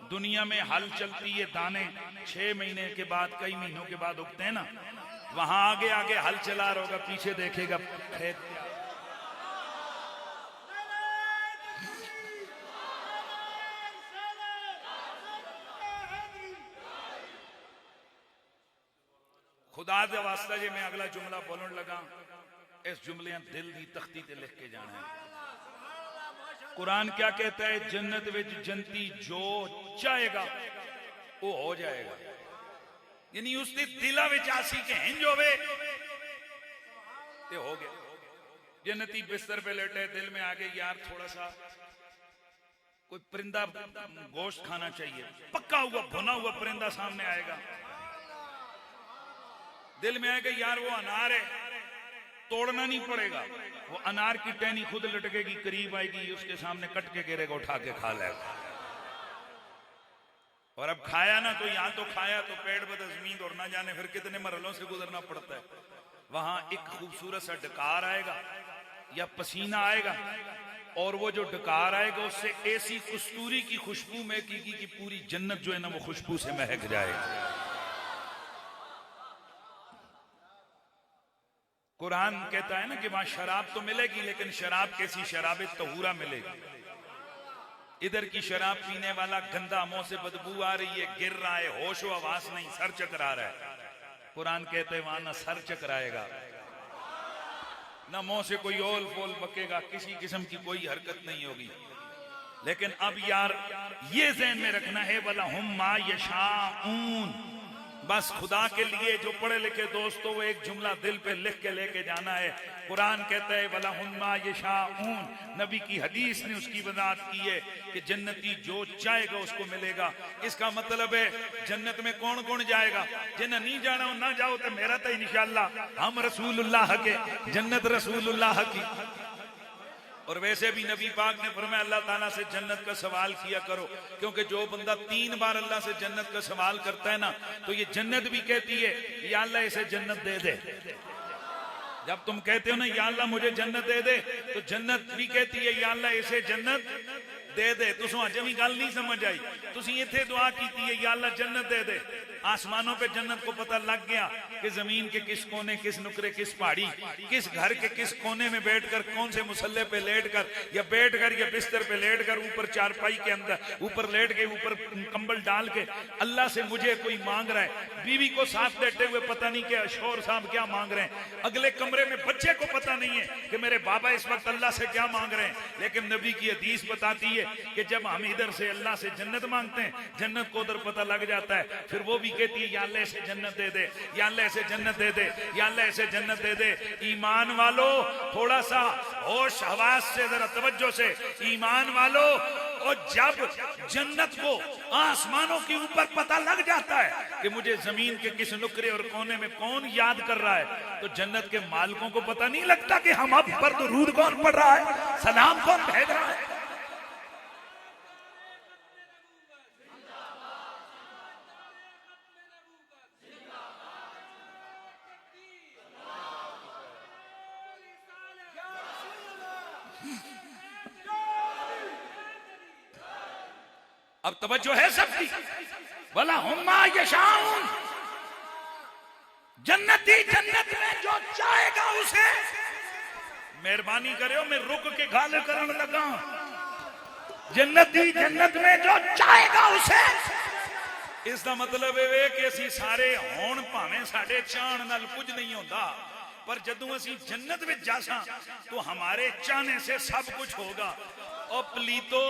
दुनिया में हल चलती है, दाने 6 महीने के बाद, कई महीनों के बाद उगते हैं ना, वहां आगे आगे हल चला रहा होगा, पीछे देखेगा खेत। खुदा दे वास्ता जे मैं अगला जुमला बोलने लगा, इस जुमले दिल दी तख्ती ते लिख के जाना है। कुरान क्या कहता है? जन्नत विच जन्नती जो चाहेगा वो हो जाएगा। यानी उसके दिला विच आसी के हिंज होवे ते हो गया। जन्नती बिस्तर पे लेटे, दिल में आगे यार थोड़ा सा कोई परिंदा गोश्त खाना चाहिए, पक्का हुआ भुना हुआ परिंदा सामने आएगा। दिल में आएगा यार वो अनार है, तोड़ना नहीं पड़ेगा, वो अनार की टहनी खुद लटकेगी, करीब आएगी, उसके सामने कट के गिरेगा, उठा के खा लेगा। और अब खाया ना तो यहां तो खाया तो पेट बद जमीन और ना जाने फिर कितने मरलों से गुजरना पड़ता है। वहां एक खूबसूरत सा डकार आएगा या पसीना आएगा, और वो जो डकार आएगा उससे ऐसी कस्तूरी की खुशबू महकेगी कि पूरी जन्नत जो है ना वो खुशबू से महक जाएगी। कुरान कहता है ना कि वहां शराब तो मिलेगी, लेकिन शराब कैसी? शराब तहूरा मिलेगी। इधर की शराब पीने वाला गंदा, मुंह से बदबू आ रही है, गिर रहा है, होश व आवाज नहीं, सर चकरा रहा है। कुरान कहते हैं वहां ना सर चकराएगा, ना मुंह से कोई ओल फोल बकेगा, किसी किस्म की कोई हरकत नहीं होगी। लेकिन अब यार ये ज़हन में रखना है, वला हुम मा यशाऊन, बस खुदा के लिए जो पढ़े लिखे दोस्तों वो एक जुमला दिल पे लिख के लेके जाना है। कुरान कहता है वला हुम मा यशाऊन, नबी की हदीस ने उसकी वजाहत की है कि जन्नती जो चाहेगा उसको मिलेगा। इसका मतलब है जन्नत में कौन कौन जाएगा? जिन्हें नहीं जाना हो ना जाओ, तो मेरा तो इंशाअल्लाह हम रसूलुल्लाह के, जन्नत रसूलुल्लाह की। और वैसे भी नबी पाक ने फरमाया अल्लाह ताला से जन्नत का सवाल किया करो, क्योंकि जो बंदा 3 बार अल्लाह से जन्नत का सवाल करता है ना, तो ये जन्नत भी कहती है या अल्लाह इसे जन्नत दे दे। जब तुम कहते हो ना या अल्लाह मुझे जन्नत दे दे, तो जन्नत भी कहती है या अल्लाह इसे जन्नत दे दे। तुम अजे भी गल नहीं समझ आई। तुम इथे दुआ की है या अल्लाह जन्नत दे दे। आसमानों पे जन्नत को पता लग गया कि जमीन के किस कोने, किस नुकरे, किस पहाड़ी, किस घर के किस कोने में बैठकर, कौन से मुसल्ले पे लेटकर या बैठकर या बिस्तर पे लेटकर, ऊपर चारपाई के अंदर ऊपर लेट के, ऊपर कंबल डाल के अल्लाह से मुझे कोई मांग रहा है। बीवी को साथ लेटे हुए पता नहीं क्या शोर साहब क्या मांग रहे हैं। अगले कमरे में बच्चे को पता नहीं है कि मेरे बाबा इस वक्त अल्लाह से क्या मांग रहे हैं। लेकिन नबी की हदीस बताती है कि जब हम इधर से अल्लाह से जन्नत मांगते हैं, जन्नत को उधर पता लग जाता है। फिर वो भी कहती है या अल्लाह इसे जन्नत दे दे, या अल्लाह इसे जन्नत दे दे, या अल्लाह इसे जन्नत दे दे। ईमान वालो थोड़ा सा होश हवास से जरा तवज्जो से, ईमान वालो, और जब जन्नत को आसमानों के ऊपर पता लग जाता है कि मुझे जमीन के किस नुकरे और कोने में कौन याद कर रहा है, तो जन्नत के मालिकों को पता नहीं लगता कि हम अब पर दुरूद कौन पढ़ रहा है, सलाम कौन भेज रहा है। अब तवज्जो है सबकी। वला हुम्मा यशाऊन, जन्नती जन्नत में जो चाहेगा उसे। मेहरबानी करो, मैं रुक के गाल करने लगा। जन्नती जन्नत में जो चाहेगा उसे। इसका मतलब है कि असी सारे होण भावें साडे चाहण नाल कुछ नहीं होता, पर जदों असी जन्नत में जासां तो हमारे चाहने से सब कुछ होगा। और पलीतो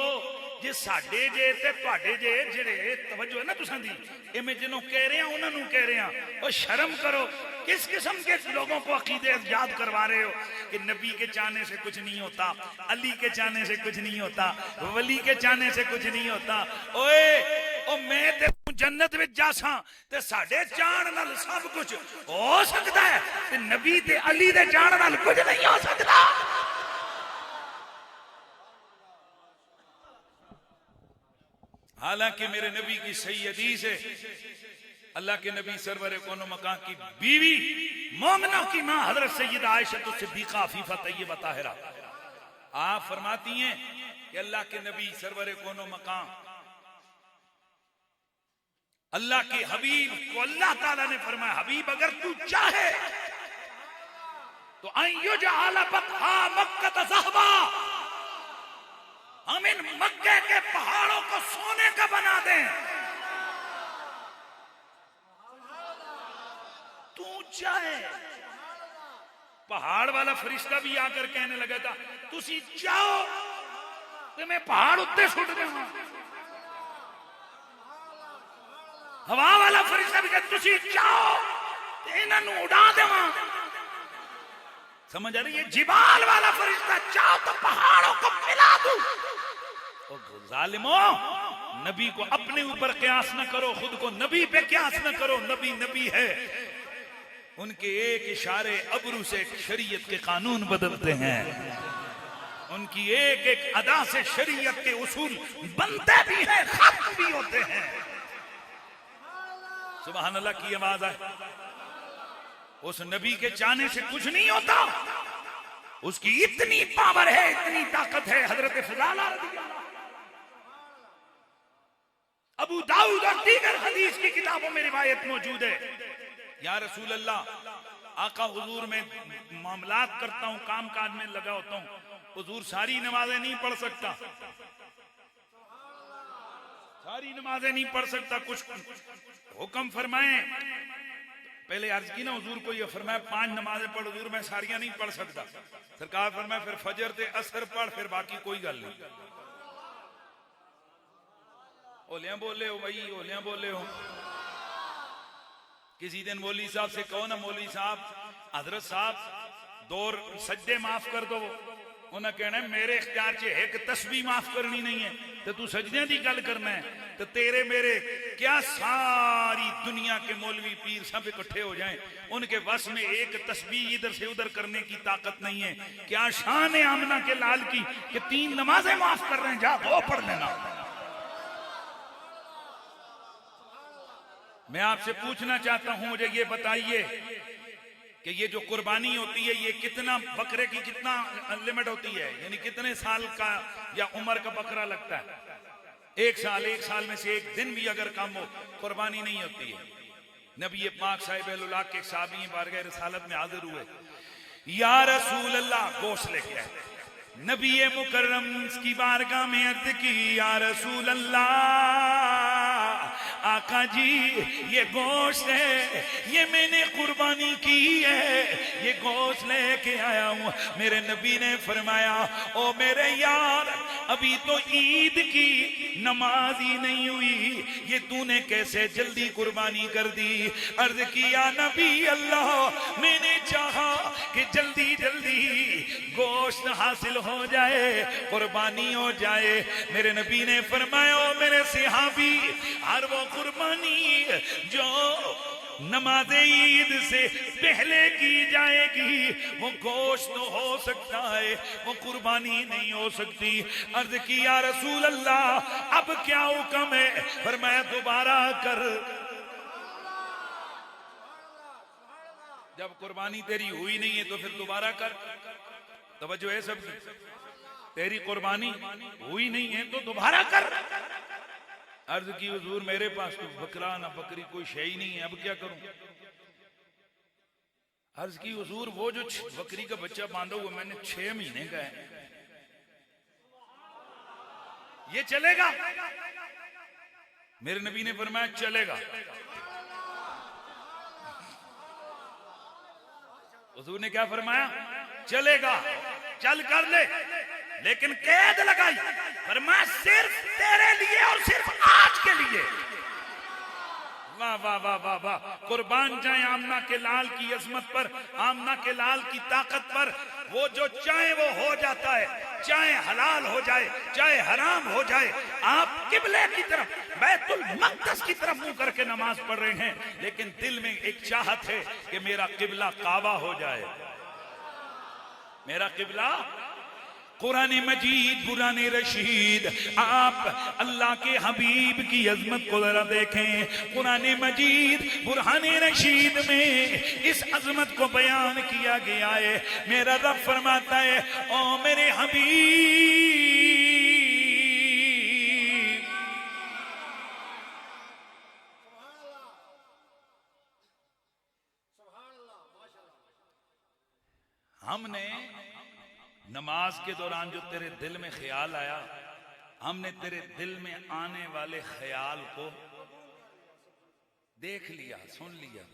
जे साडे जे ते तुहाडे जे जेड़े तवज्जो है ना तुसां दी, ए मैं जिन्हों कह रहे हैं उन्हां नूं कह रहे हैं, और शर्म करो। किस किस्म के लोगों को अकीदे याद करवा रहे हो कि नबी के चाहने से कुछ नहीं होता, अली के चाहने से कुछ नहीं होता, वली के चाहने से कुछ नहीं होता। ओए ओ मैं ते जन्नत में जासां ते साडे चाहण नाल सब कुछ हो सकता है, ते नबी ते अली दे चाहण नाल कुछ नहीं हो सकता। हालांकि मेरे नबी की सही हदीस है, अल्लाह के नबी सरवर कोनो मकान की बीवी मोमिनों की मां हजरत सैयदा आयशा सिद्दीका अफीफा तय्यबा ताहिरा, आप फरमाती हैं कि अल्लाह के नबी सरवर कोनो मकान, अल्लाह के हबीब को अल्लाह ताला ने फरमाया, हबीब अगर तू चाहे तो अय्युजअल बतहा मक्का ज़हबा, हम इन मक्के के पहाड़ों को सोने का बना दें। तू चाहे। पहाड़ वाला फरिश्ता भी आकर कहने लगा था तुसी चाहो तो मैं पहाड़ उत्ते सुट देवां। हवा वाला फरिश्ता भी कहता तुसी चाहो तो इन्हां नूं उड़ा देवां। समझ आ रही है? जिबाल वाला फरिश्ता चाहो तो पहाड़ों को मिला दूं। जालिमो, नबी को अपने ऊपर कयास न करो, खुद को नबी पे कयास न करो। नबी नबी है, उनके एक इशारे अबरू से शरीयत के कानून बदलते हैं, उनकी एक एक अदा से शरीयत के उसूल बनते भी हैं, खत्म भी होते हैं। सुभान अल्लाह की आवाज है। उस नबी के चाहने से कुछ नहीं होता, उसकी इतनी पावर है, इतनी ताकत है। हजरत फिजाला अबू दाऊद और दीगर हदीस की किताबों में रिवायत मौजूद है, या रसूल अल्लाह, आका हुजूर में मामलात करता हूं, काम काज में लगा होता हूं, हुजूर सारी नमाजें नहीं पढ़ सकता, सारी नमाजें नहीं पढ़ सकता, कुछ हुक्म फरमाएं। पहले अर्ज की ना हुजूर को, ये फरमाया 5 नमाजें पढ़, हुजूर मैं सारियां नहीं पढ़ सकता। सरकार फरमाया फिर फजर ते असर पढ़, फिर बाकी कोई गल नहीं। ओलियां बोले हो भाई, ओलियां बोले हो। किसी दिन मौलवी साहब से कहो ना, मौलवी साहब, हजरत साहब 2 सजदे माफ कर दो, उन्हें कहना मेरे इख्तियार च एक तस्बीह माफ करनी नहीं है, तो तू सजदे की गल करना है, तो तेरे मेरे क्या सारी दुनिया के मौलवी पीर सब इकट्ठे हो जाएं, उनके बस में एक तस्बीह इधर से उधर करने की ताकत नहीं है। क्या शान है आमना के लाल की कि 3 नमाजें माफ कर रहे हैं, जा 2 पढ़ लेना। मैं आपसे पूछना चाहता हूं, मुझे ये बताइए कि ये जो कुर्बानी होती है, ये कितना बकरे की कितना लिमिट होती है, यानी कितने साल का या उम्र का बकरा लगता है? 1 साल, 1 साल में से 1 दिन भी अगर कम हो, कुर्बानी नहीं होती है। नबी पाक साहिब के साहबी बारगाह रिसालत में हाजिर हुए, या रसूल अल्लाह, गोश्त लेके आए। नबी मुकर्रम की बारगाह में अर्ज की, या रसूल अल्लाह, आका जी ये गोश्त है, ये मैंने कुर्बानी की है, ये गोश्त लेके आया हूं। मेरे नबी ने फरमाया, ओ मेरे यार, अभी तो ईद की नमाज ही नहीं हुई, ये तूने कैसे जल्दी कुर्बानी कर दी? अर्ज किया, नबी अल्लाह, मैंने चाहा कि जल्दी जल्दी गोश्त हासिल हो जाए, कुर्बानी हो जाए। मेरे नबी ने फरमाया, ओ मेरे सहाबी, हर वो कुर्बानी जो नमाज़े ईद से पहले की जाएगी, वो गोश्त तो हो सकता है, वो कुर्बानी नहीं हो सकती। अर्ज किया, रसूल अल्लाह, अब क्या हुक्म है? फरमाया, दोबारा कर। जब कुर्बानी तेरी हुई नहीं है तो फिर दोबारा कर। तवज्जो है सबकी, तेरी कुर्बानी हुई नहीं है तो दोबारा कर। अर्ज की, हुजूर मेरे पास तो बकरा ना बकरी कोई शय ही नहीं है, अब क्या करूं? अर्ज की, हुजूर वो जो बकरी का बच्चा बांधा हुआ मैंने 6 महीने का है, ये चलेगा? मेरे नबी ने फरमाया, चलेगा। हुजूर ने क्या फरमाया? चलेगा, चल कर ले, लेकिन कैद लगाई, फरमाया सिर्फ तेरे लिए और सिर्फ आज के लिए। वाह वाह वाह वाह वाह, कुर्बान जाए आमना के लाल की अजमत पर, आमना के लाल की ताकत पर। वो जो चाहे वो हो जाता है, चाहे हलाल हो जाए चाहे हराम हो जाए। आप किबले की तरफ, बैतुल मक़दस की तरफ मुंह करके नमाज पढ़ रहे हैं, लेकिन दिल में एक चाहत है कि मेरा किबला काबा हो जाए, मेरा किबला कुरान मजीद, कुरान रशीद। आप अल्लाह के हबीब की अजमत को जरा देखें। कुरान मजीद, कुरान रशीद में इस अजमत को बयान किया गया है। मेरा रब फरमाता है, ओ मेरे हबीब, हमने नमाज के दौरान जो तेरे दिल में ख्याल आया, हमने तेरे दिल में आने वाले ख्याल को देख लिया, सुन लिया।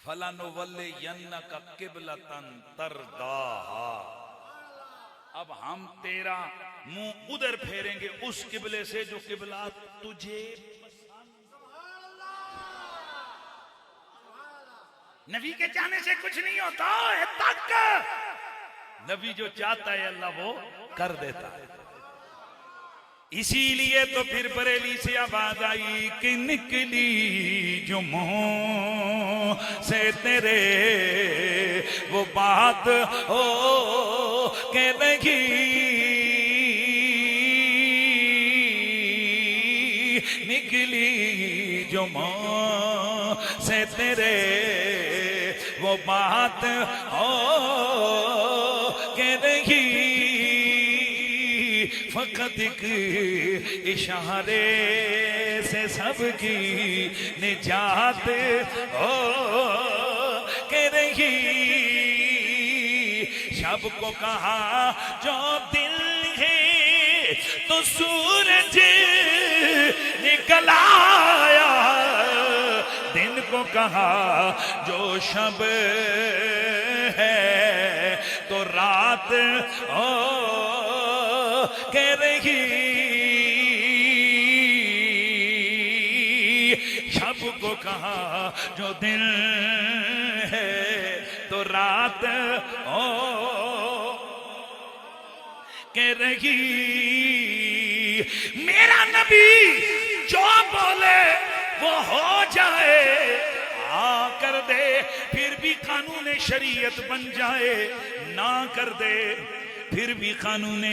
फलानुवल्लियन्नका क़िबलतन तरदाहा, अब हम तेरा मुंह उधर फेरेंगे उस किबले से जो किबला तुझे। नबी के जाने से कुछ नहीं होता है, तक नबी जो चाहता है अल्लाह वो कर देता है। इसीलिए तो फिर बरेली से आवाज आई कि निकली जो मुंह से तेरे वो बात हो के लगी, निकली जो मुंह से तेरे वो बात हो कह रही फकत एक इशारे से सबकी निजात हो कह रही सबको कहा जो दिल है तो सूरज निकल आया दिन को कहा जो शब है तो रात ओ कह रही शब को कहा जो दिन है तो रात ओ कह रही मेरा नबी जो बोले वो हो जाए आ कर दे फिर भी कानून शरीयत बन जाए ना कर दे फिर भी कानून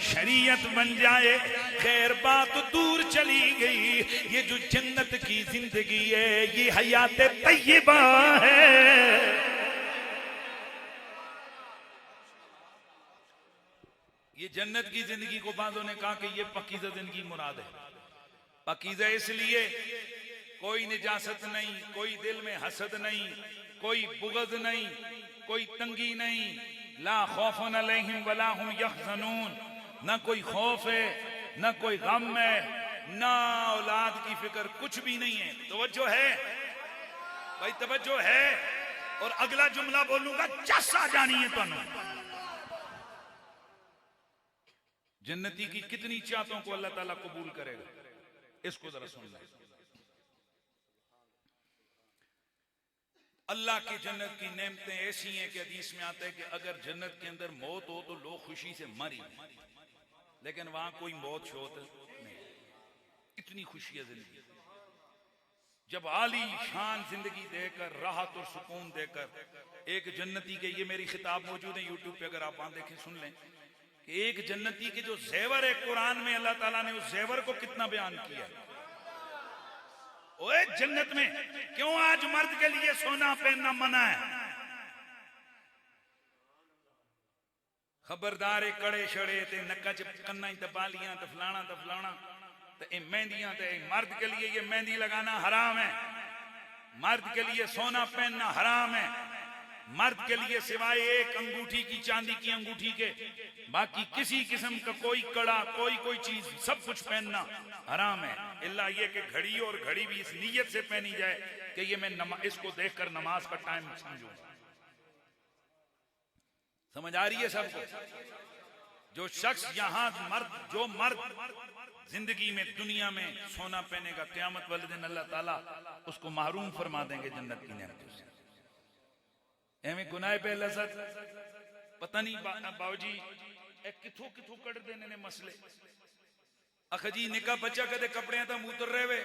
शरीयत बन जाए खैर बात दूर चली गई ये जो जन्नत की जिंदगी है ये हयात तय्यबा है ये जन्नत की जिंदगी को बाज़ों ने कहा कि ये पकीज़ा जिंदगी मुराद है पकीज़ा इसलिए कोई निजासत नहीं कोई दिल में हसद नहीं कोई बुग़्ज़ नहीं कोई तंगी नहीं ला खौफुन अलैहिम वला हुम यहज़नून ना कोई खौफ है ना कोई गम है ना औलाद की फिक्र कुछ भी नहीं है तवज्जो है भाई तवज्जो है और अगला जुमला बोलूंगा चस आ जानी है तुम जन्नती की कितनी चाहतों को अल्लाह ताला कबूल करेगा इसको जरा सुन लें अल्लाह की जन्नत की नेमतें ऐसी हैं कि हदीस में आता है कि अगर जन्नत के अंदर मौत हो तो लोग खुशी से मरी लेकिन वहां कोई मौत शोत नहीं इतनी खुशी है जिंदगी जब आली शान जिंदगी देकर राहत और सुकून देकर एक जन्नती के ये मेरी खिताब मौजूद है यूट्यूब पे अगर आप वहां देखें सुन लें कि एक जन्नती के जो जेवर है कुरान में अल्लाह ताला ने उस जेवर को कितना बयान किया ओए जन्नत में क्यों आज मर्द के लिए सोना पहनना मना है खबरदार कड़े शड़े ते नक्का च कन्ना ते बालियां ते फलाना ते मेहंदियां ते मर्द के लिए ये मेहंदी लगाना हराम है मर्द के लिए सोना पहनना हराम है मर्द के लिए सिवाय एक अंगूठी की चांदी की अंगूठी के बाकी किसी किस्म का कोई कड़ा कोई चीज सब कुछ पहनना हराम है इल्ला ये कि घड़ी और घड़ी भी इस नीयत से पहनी जाए कि ये मैं इसको देखकर नमाज का टाइम समझूं समझ आ रही है सबको जो शख्स यहाँ जो मर्द जिंदगी में दुनिया में सोना पहनेगा क़यामत वाले दिन अल्लाह ताला उसको महरूम फरमा देंगे जन्नत की नेमतों से एवं गुनाह पे लज़त पता नहीं बाबूजी किथों किथों कट देने ने मसले अख जी निका बच्चा कदे कपड़े तो मूतर रहे वे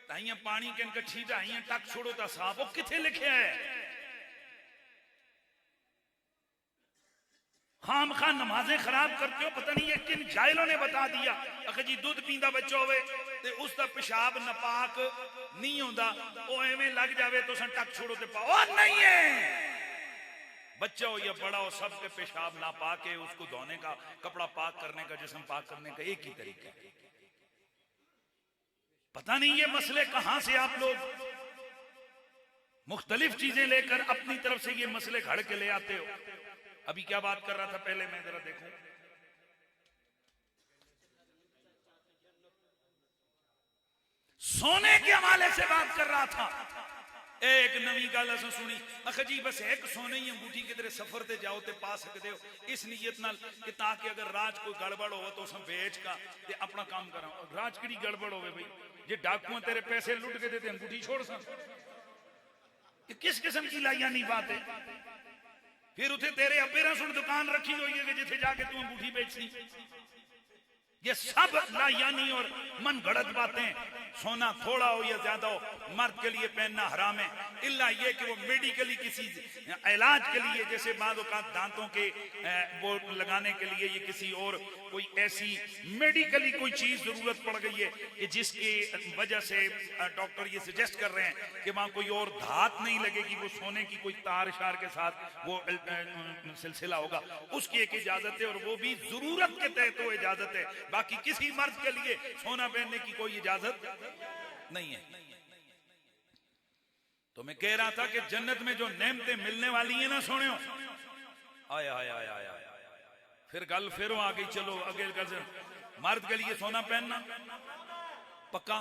ताइया पानी के इनका छीटा आइया टक छोड़ो ता साफ वो किथे लिखे है खाम खान नमाजें खराब करते हो पता नहीं ये किन जाहिलों ने बता दिया अख जी दूध पींदा बच्चा होवे ते उसका पेशाब नपाक नहीं होता वो एवें लग जावे तो सन टक छोड़ो ते पाओ नहीं है बच्चा हो या बड़ा हो सबके पेशाब ना पाके उसको धोने का कपड़ा पाक करने का जिस्म पाक करने का एक ही तरीका पता नहीं ये मसले कहां से आप लोग मुख्तलिफ चीजें लेकर अपनी तरफ से ये मसले घड़ के ले आते हो अभी क्या बात कर रहा था पहले मैं जरा देखूं सोने के हवाले से बात कर रहा था एक नवी गल अस सुनी अख जी बस एक सोने ही अंगूठी किधरे सफर ते जाओ ते पा सकते हो इस नीयत नाल कि ताकि अगर राज कोई गड़बड़ हो तो उस बेच का ते अपना काम करा राज की गड़बड़ हो भाई जे डाकुओं तेरे पैसे लुट के देते अंगूठी छोड़ सन किस किस्म की लायानी बात है फिर उसे तेरे अबेरा सुन दुकान रखी हुई है कि जिथे जाके तू अंगूठी बेचनी ये सब लायानी और मन गढ़त बातें सोना थोड़ा हो या ज्यादा हो मर्द के लिए पहनना हराम है इल्ला ये कि वो मेडिकली किसी इलाज के लिए जैसे बाद औक़ात दांतों के वो लगाने के लिए ये किसी और कोई ऐसी मेडिकली कोई चीज जरूरत पड़ गई है कि जिसकी वजह से डॉक्टर ये सजेस्ट कर रहे हैं कि वहां कोई और धात नहीं लगेगी, वो सोने की कोई तार शार के साथ वो सिलसिला होगा, उसकी एक इजाजत है और वो भी जरूरत के तहत वो इजाजत है। बाकी किसी मर्द के लिए सोना पहनने की कोई इजाजत नहीं है। तो मैं कह रहा था कि जन्नत में जो नेमतें मिलने वाली है ना, सोने आया आया आया आया फिर गल फिर आ गई। चलो अगे गल, मर्द के लिए सोना पहनना पक्का।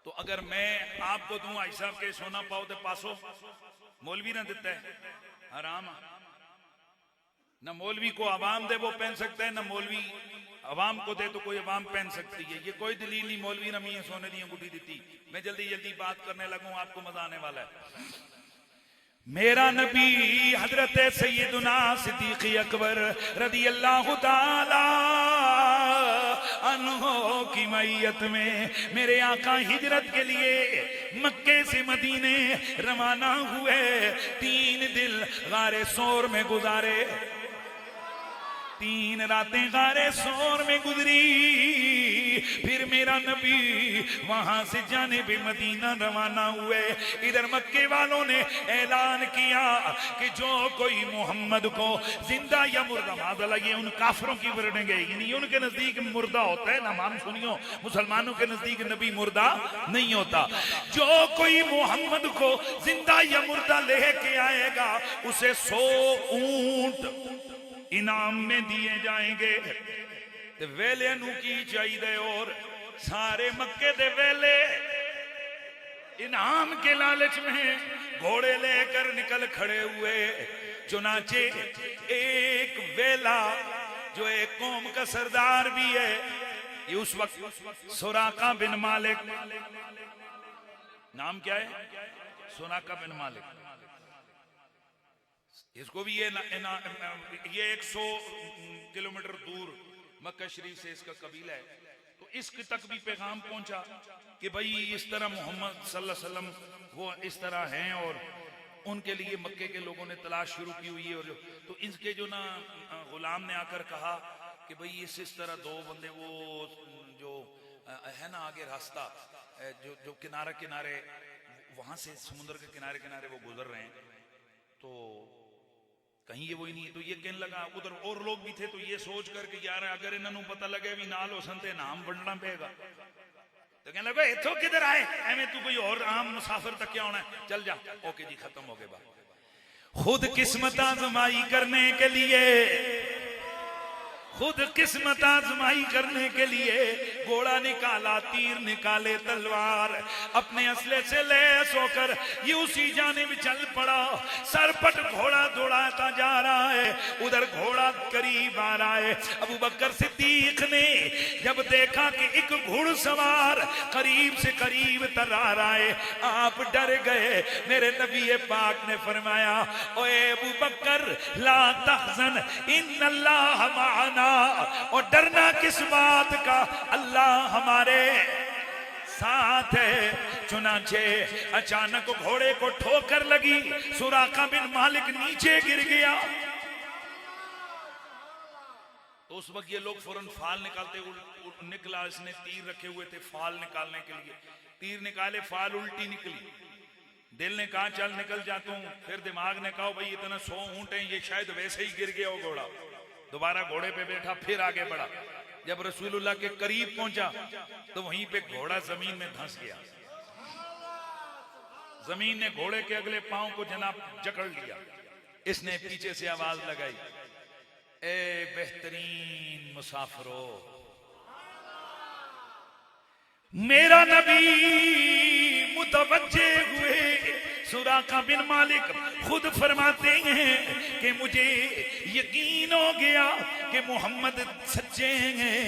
तो अगर मैं आपको दूं भाई साहब के सोना पाओ तो पासो, मौलवी ना देता है हराम। न मौलवी को अवाम दे वो पहन सकता है, न मौलवी अवाम को दे तो कोई अवाम पहन सकती है। ये कोई दलील नहीं मौलवी ने मियां सोने दी अंगूठी दी। मैं जल्दी जल्दी बात करने लगूं, आपको मजा आने वाला है। मेरा नबी हजरत सैयदुना सिद्दीक़ अकबर रदी अल्लाह ताला अन्हो की मैयत में मेरे आका हिजरत के लिए मक्के से मदीने रवाना हुए। 3 दिन गारे सोर में गुजारे, 3 रातें गारे सोर में गुजरी। फिर मेरा नबी वहां से जाने भी मदीना रवाना हुए। इधर मक्के वालों ने ऐलान किया कि जो कोई मोहम्मद को जिंदा या मुर्दा, माज़अल्लाह ये उन काफिरों की वर्णन गई नहीं, उनके नजदीक मुर्दा होता है ना, मान सुनियो, मुसलमानों के नजदीक नबी मुर्दा नहीं होता। जो कोई मोहम्मद को जिंदा या मुर्दा लेके आएगा उसे 100 ऊंट इनाम में दिए जाएंगे। ते वेले नू की चाहिए और सारे मक्के दे वेले इनाम के लालच में घोड़े लेकर निकल खड़े हुए। चुनाचे एक वेला जो एक कौम का सरदार भी है, ये उस वक्त सुराका बिन मालिक, नाम क्या है, सुराका बिन मालिक। इसको भी ये 100 किलोमीटर दूर मक्का शरीफ से इसका कबीला है। तो इसके तक भी पैगाम पहुंचा कि भाई इस तरह मोहम्मद सल्लल्लाहु अलैहि वसल्लम वो इस तरह हैं और उनके लिए मक्के के लोगों ने तलाश शुरू की हुई है। और तो इनके जो ना गुलाम ने आकर कहा कि भाई इस तरह 2 बंदे वो जो है ना आगे रास्ता जो किनारे किनारे वहां से समुद्र के किनारे किनारे वो गुजर रहे हैं, तो कहीं ये वही नहीं है। तो ये कहने लगा, उधर और लोग भी थे, तो ये सोच करके यार अगर इन्होंने पता लगे भी नाल हो संते नाम बढ़ना पेगा। तो कहने लगा इथों किधर आए, एवं तू कोई और आम मुसाफिर तक क्या होना है, चल जा। ओके जी, खत्म हो गए बात। खुद किस्मत आजमाई करने के लिए, खुद किस्मत आजमाई करने के लिए घोड़ा निकाला, तीर निकाले, तलवार अपने असले से लैस होकर ये उसी जानिब चल पड़ा। सरपट घोड़ा दौड़ाता जा रहा है, उधर घोड़ा करीब आ रहा है। अबू बकर सिद्दीक ने जब देखा कि एक घुड़सवार करीब से करीब तर आ रहा है, आप डर गए। मेरे नबी पाक ने फरमाया, ओए अबू बकर ला तहज़न इन्नल्लाह माना, और डरना किस बात का, अल्लाह हमारे साथ है। चुनाचे अचानक घोड़े को ठोकर लगी, सुराका बिन मालिक नीचे गिर गया। तो उस वक्त ये लोग फौरन फाल निकालते निकला, इसने तीर रखे हुए थे फाल निकालने के लिए, तीर निकाले, फाल उल्टी निकली। दिल ने कहा चल निकल जाता हूं, फिर दिमाग ने कहा भाई इतना 100 ऊंट है, ये शायद वैसे ही गिर गया वो घोड़ा। दोबारा घोड़े पे बैठा, फिर आगे बढ़ा। जब रसूलुल्लाह के करीब पहुंचा तो वहीं पे घोड़ा जमीन में धंस गया। जमीन ने घोड़े के अगले पांव को जनाब जकड़ लिया। इसने पीछे से आवाज लगाई, ए बेहतरीन मुसाफिरो, मेरा नबी मुतवज्जे हुए। सुराका बिन मालिक खुद फरमाते हैं कि मुझे यकीन हो गया कि मोहम्मद सच्चे हैं,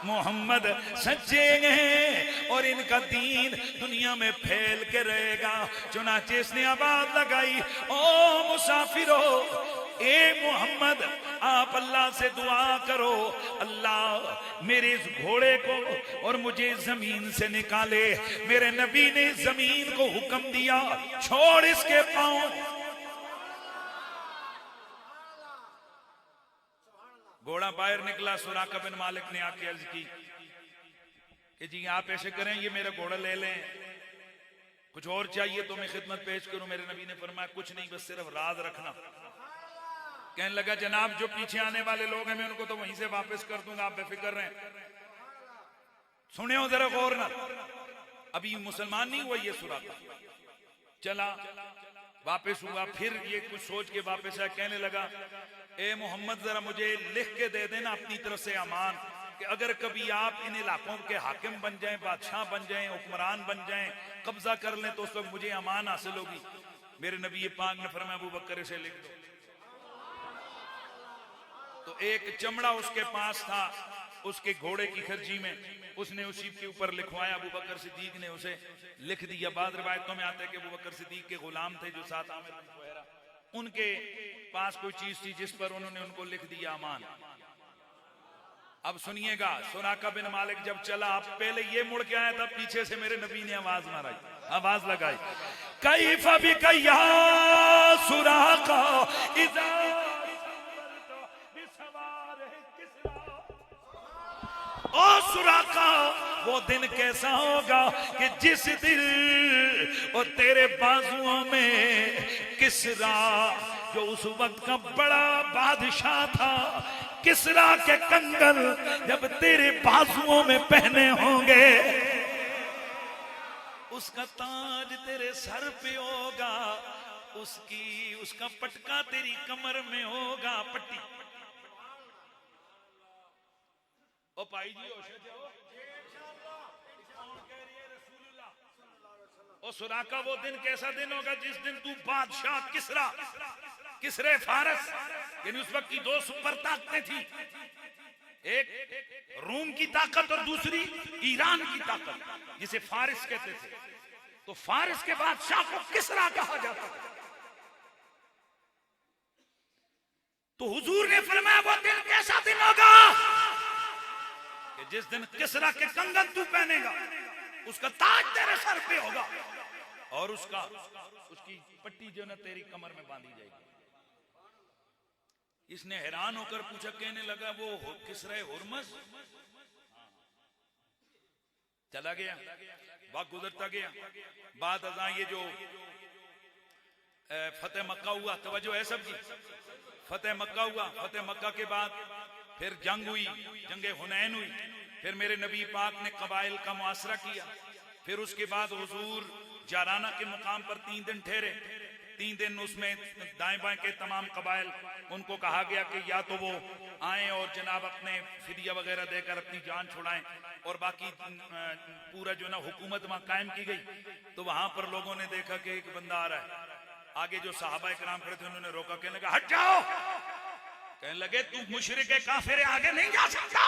मोहम्मद सच्चे हैं और इनका दीन दुनिया में फैल के रहेगा। चुनाचे इसने आवाज लगाई, ओ मुसाफिरो, ए मोहम्मद आप अल्लाह से दुआ करो, अल्लाह मेरे इस घोड़े को और मुझे जमीन से निकाले। मेरे नबी ने जमीन को हुक्म दिया, छोड़ इसके पांव। मैं बाहर निकला, सुराका बिन मालिक ने आके अर्ज की कि जी आप ऐसे करें, ये मेरा घोड़ा ले लें, कुछ और चाहिए तो मैं खिदमत पेश करूं। मेरे नबी ने फरमाया कुछ नहीं, बस सिर्फ राज रखना। कहने लगा जनाब जो पीछे आने वाले लोग हैं मैं उनको तो वहीं से वापस कर दूंगा, आप बेफिक्र रहें। सुने हो जरा गौर ना, अभी मुसलमान नहीं हुआ ये सुराका। चला वापस हुआ, फिर ये कुछ सोच के वापस आया, कहने लगा ए मोहम्मद जरा मुझे लिख के दे देना अपनी तरफ से अमान कि अगर कभी आप इन इलाकों के हाकिम बन जाएं, बादशाह बन जाएं, हुक्मरान बन जाएं, कब्जा कर लें तो उस वक्त मुझे अमान हासिल होगी। मेरे नबी पाक ने फरमाया अबू बकर से लिख दो। तो एक चमड़ा उसके पास था, उसके घोड़े की खर्ची में, उसने उसी के ऊपर लिखवाया। अबू बकर सिद्दीक ने उसे लिख दिया। बाद रिवायतों में आता है कि अबू बकर सिद्दीक के गुलाम थे जो साथ आमिर बिन फुहैरा, उनके पास कोई चीज थी जिस पर उन्होंने उनको लिख दिया अमान। अब सुनिएगा, सुराका बिन मालिक जब चला, अब पहले ये मुड़ के आया था, पीछे से मेरे नबी ने आवाज लगाई कैफा बिकैया सुराका इज़ा ओ सुराका, वो दिन कैसा होगा कि जिस दिन वो तेरे बाजुओं में किसरा, जो उस वक्त का बड़ा बादशाह था, किसरा के कंगन जब तेरे बाजुओं में पहने होंगे, उसका ताज तेरे सर पे होगा, उसका पटका तेरी कमर में होगा, पट्टी। ओ भाई जी ओ सुराका, वो दिन कैसा दिन होगा जिस दिन तू बादशाह किसरे फारस, यानी उस वक्त की दो सुपर ताकतें थी, एक रूम की ताकत और दूसरी ईरान की ताकत, जिसे फारिस कहते थे। तो फारिस के बादशाह को किसरा कहा जाता था। तो हुजूर ने फरमाया वो दिन कैसा दिन होगा कि जिस दिन किसरा के कंगन तू पहनेगा, उसका ताज तेरे सर पे होगा और उसकी पट्टी जो ना तेरी कमर में बांधी जाएगी। इसने हैरान होकर पूछा, कहने लगा वो किसरा हुरमस। चला गया, वक्त गुजरता गया। बाद अज़ां ये जो फतेह मक्का हुआ, तवज्जो है सबकी, फतेह मक्का हुआ। फतेह मक्का के बाद फिर जंग हुई, जंगे हुनैन हुई। फिर मेरे नबी पाक ने कबाइल का मुआसरा किया। फिर उसके बाद हुजूर जाराना के मुकाम पर 3 दिन ठहरे। 3 दिन उसमें दाएं बाएं के तमाम कबाइल, उनको कहा गया कि या तो वो आए और जनाब अपने फिदिया वगैरह देकर अपनी जान छुड़ाएं, और बाकी पूरा जो ना हुकूमत वहां कायम की गई। तो वहां पर लोगों ने देखा कि एक बंदा आ रहा है। आगे जो सहाबा इकराम खड़े थे उन्होंने रोका, कहने लगा हट जाओ। कहने लगे तू मुशरिक काफिर आगे नहीं जा सकता।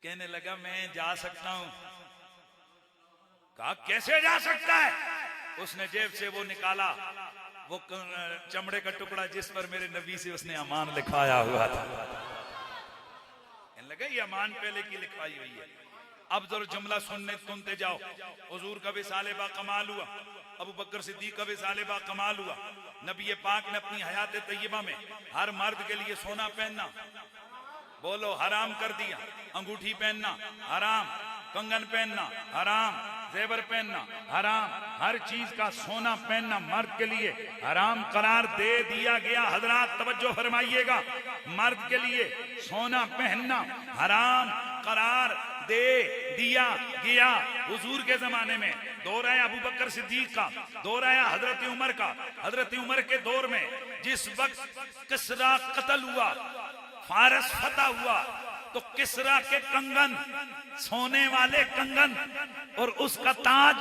कहने लगा मैं जा सकता हूं। कहा कैसे जा सकता है। उसने जेब से वो निकाला, वो चमड़े का टुकड़ा जिस पर मेरे नबी से उसने अमान लिखवाया हुआ था। कहने लगा ये अमान पहले की लिखवाई हुई है। अब जरा जुमला सुनते जाओ। हुजूर का विसाले बा कमाल हुआ, अबू बकर सिद्दीक का विसाले बा कमाल हुआ। नबी पाक ने अपनी हयात तय्यबा में हर मर्द के लिए सोना पहनना, बोलो हराम कर दिया। अंगूठी पहनना हराम, कंगन पहनना हराम, जेवर पहनना हराम, हर चीज का सोना पहनना मर्द के लिए हराम करार दे दिया गया। हजरात तवज्जो फरमाइएगा, मर्द के लिए सोना पहनना हराम करार दे दिया गया। हुजूर के जमाने में दौर आया अबू बकर सिद्दीक का, दौर आया हजरत उमर का। हजरत उमर के दौर में जिस वक्त किसरा कत्ल हुआ, फारस फतह हुआ, तो किसरा के कंगन, सोने वाले कंगन और उसका ताज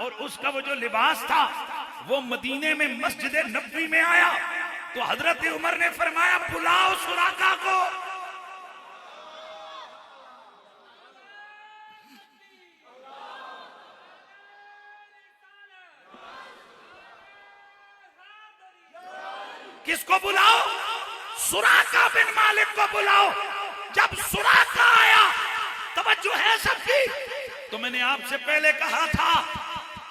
और उसका वो जो लिबास था, वो मदीने में मस्जिद नबवी में आया। तो हजरत उमर ने फरमाया बुलाओ सुराका को। किसको बुलाओ? सुराका बिन मालिक को बुलाओ। जब सुराका आया, तवज्जो है सबकी, तो मैंने आपसे पहले कहा था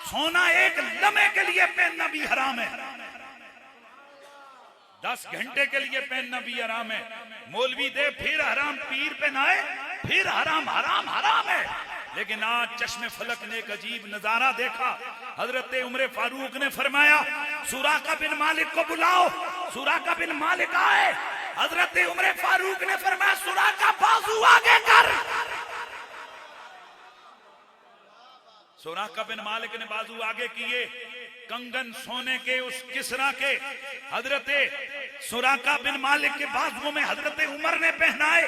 सोना एक लम्हे के लिए पहनना भी हराम है। 10 घंटे के लिए पहनना भी हराम है। मौलवी दे फिर हराम, पीर पहनाए फिर हराम, हराम हराम है। लेकिन आज चश्मे फलक ने एक अजीब नजारा देखा। हजरत उमर फारूक ने फरमाया सुराका बिन मालिक को बुलाओ। सुराका बिन मालिक आए। हजरत उमर फारूक ने फरमाया सुराका बाजू आगे कर। सुराका बिन मालिक ने बाजू आगे किए। कंगन सोने के उस किसरा के हजरत सुराका बिन मालिक के बाजुओं में हजरत उमर ने पहनाए।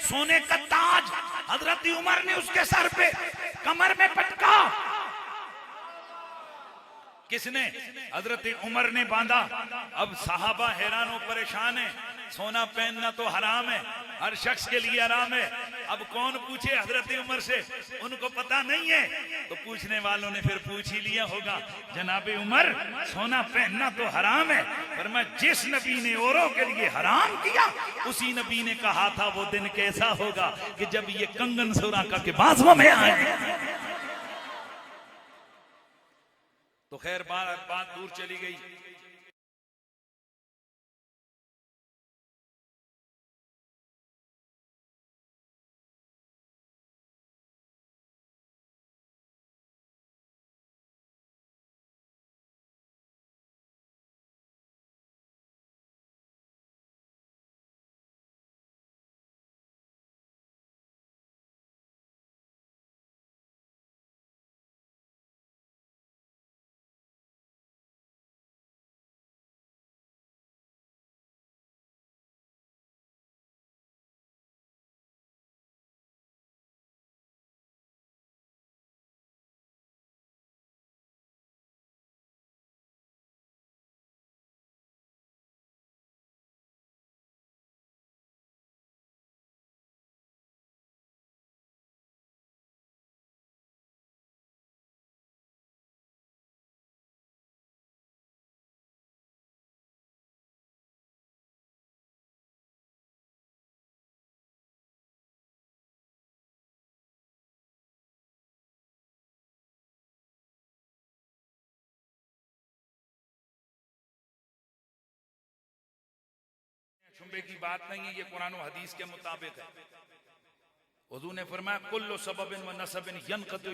सोने का ताज हजरत उमर ने उसके सर पे कमर में पटका। किसने? हजरत उमर ने बांधा। अब साहबा हैरान और परेशान है। सोना पहनना तो हराम है, हर शख्स के लिए हराम है। अब कौन पूछे हजरत उमर से, उनको पता नहीं है। तो पूछने वालों ने फिर पूछ ही लिया होगा, जनाबे उमर सोना पहनना तो हराम है, पर मैं जिस नबी ने औरों के लिए हराम किया उसी नबी ने कहा था वो दिन कैसा होगा कि जब ये कंगन सुराका के बाजुओं में आए। तो खैर बात दूर चली गई। शुम्बे की बात नहीं है, ये कुरान और हदीस के मुताबिक है। हुजूर ने फरमाया कुल्लु सबबिन व नसबिन यनक़तु।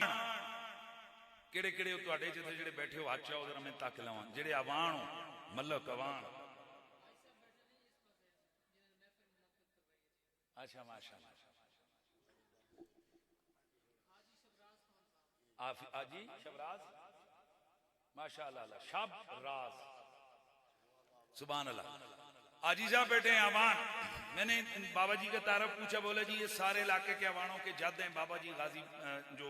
केड़े केड़े तुहाडे जिथे जेड़े बैठे हो हाथ चाहो जरा मैं तक लवां, जेड़े अवान हो मलक अवान। अच्छा माशाअल्लाह। आजी शबराज माशाअल्लाह, शबराज सुभान अल्लाह। आजीजा बेटे अवान। मैंने बाबा जी का तारफ पूछा, बोला जी ये सारे इलाके के अवानों के जद हैं बाबा जी गाजी, जो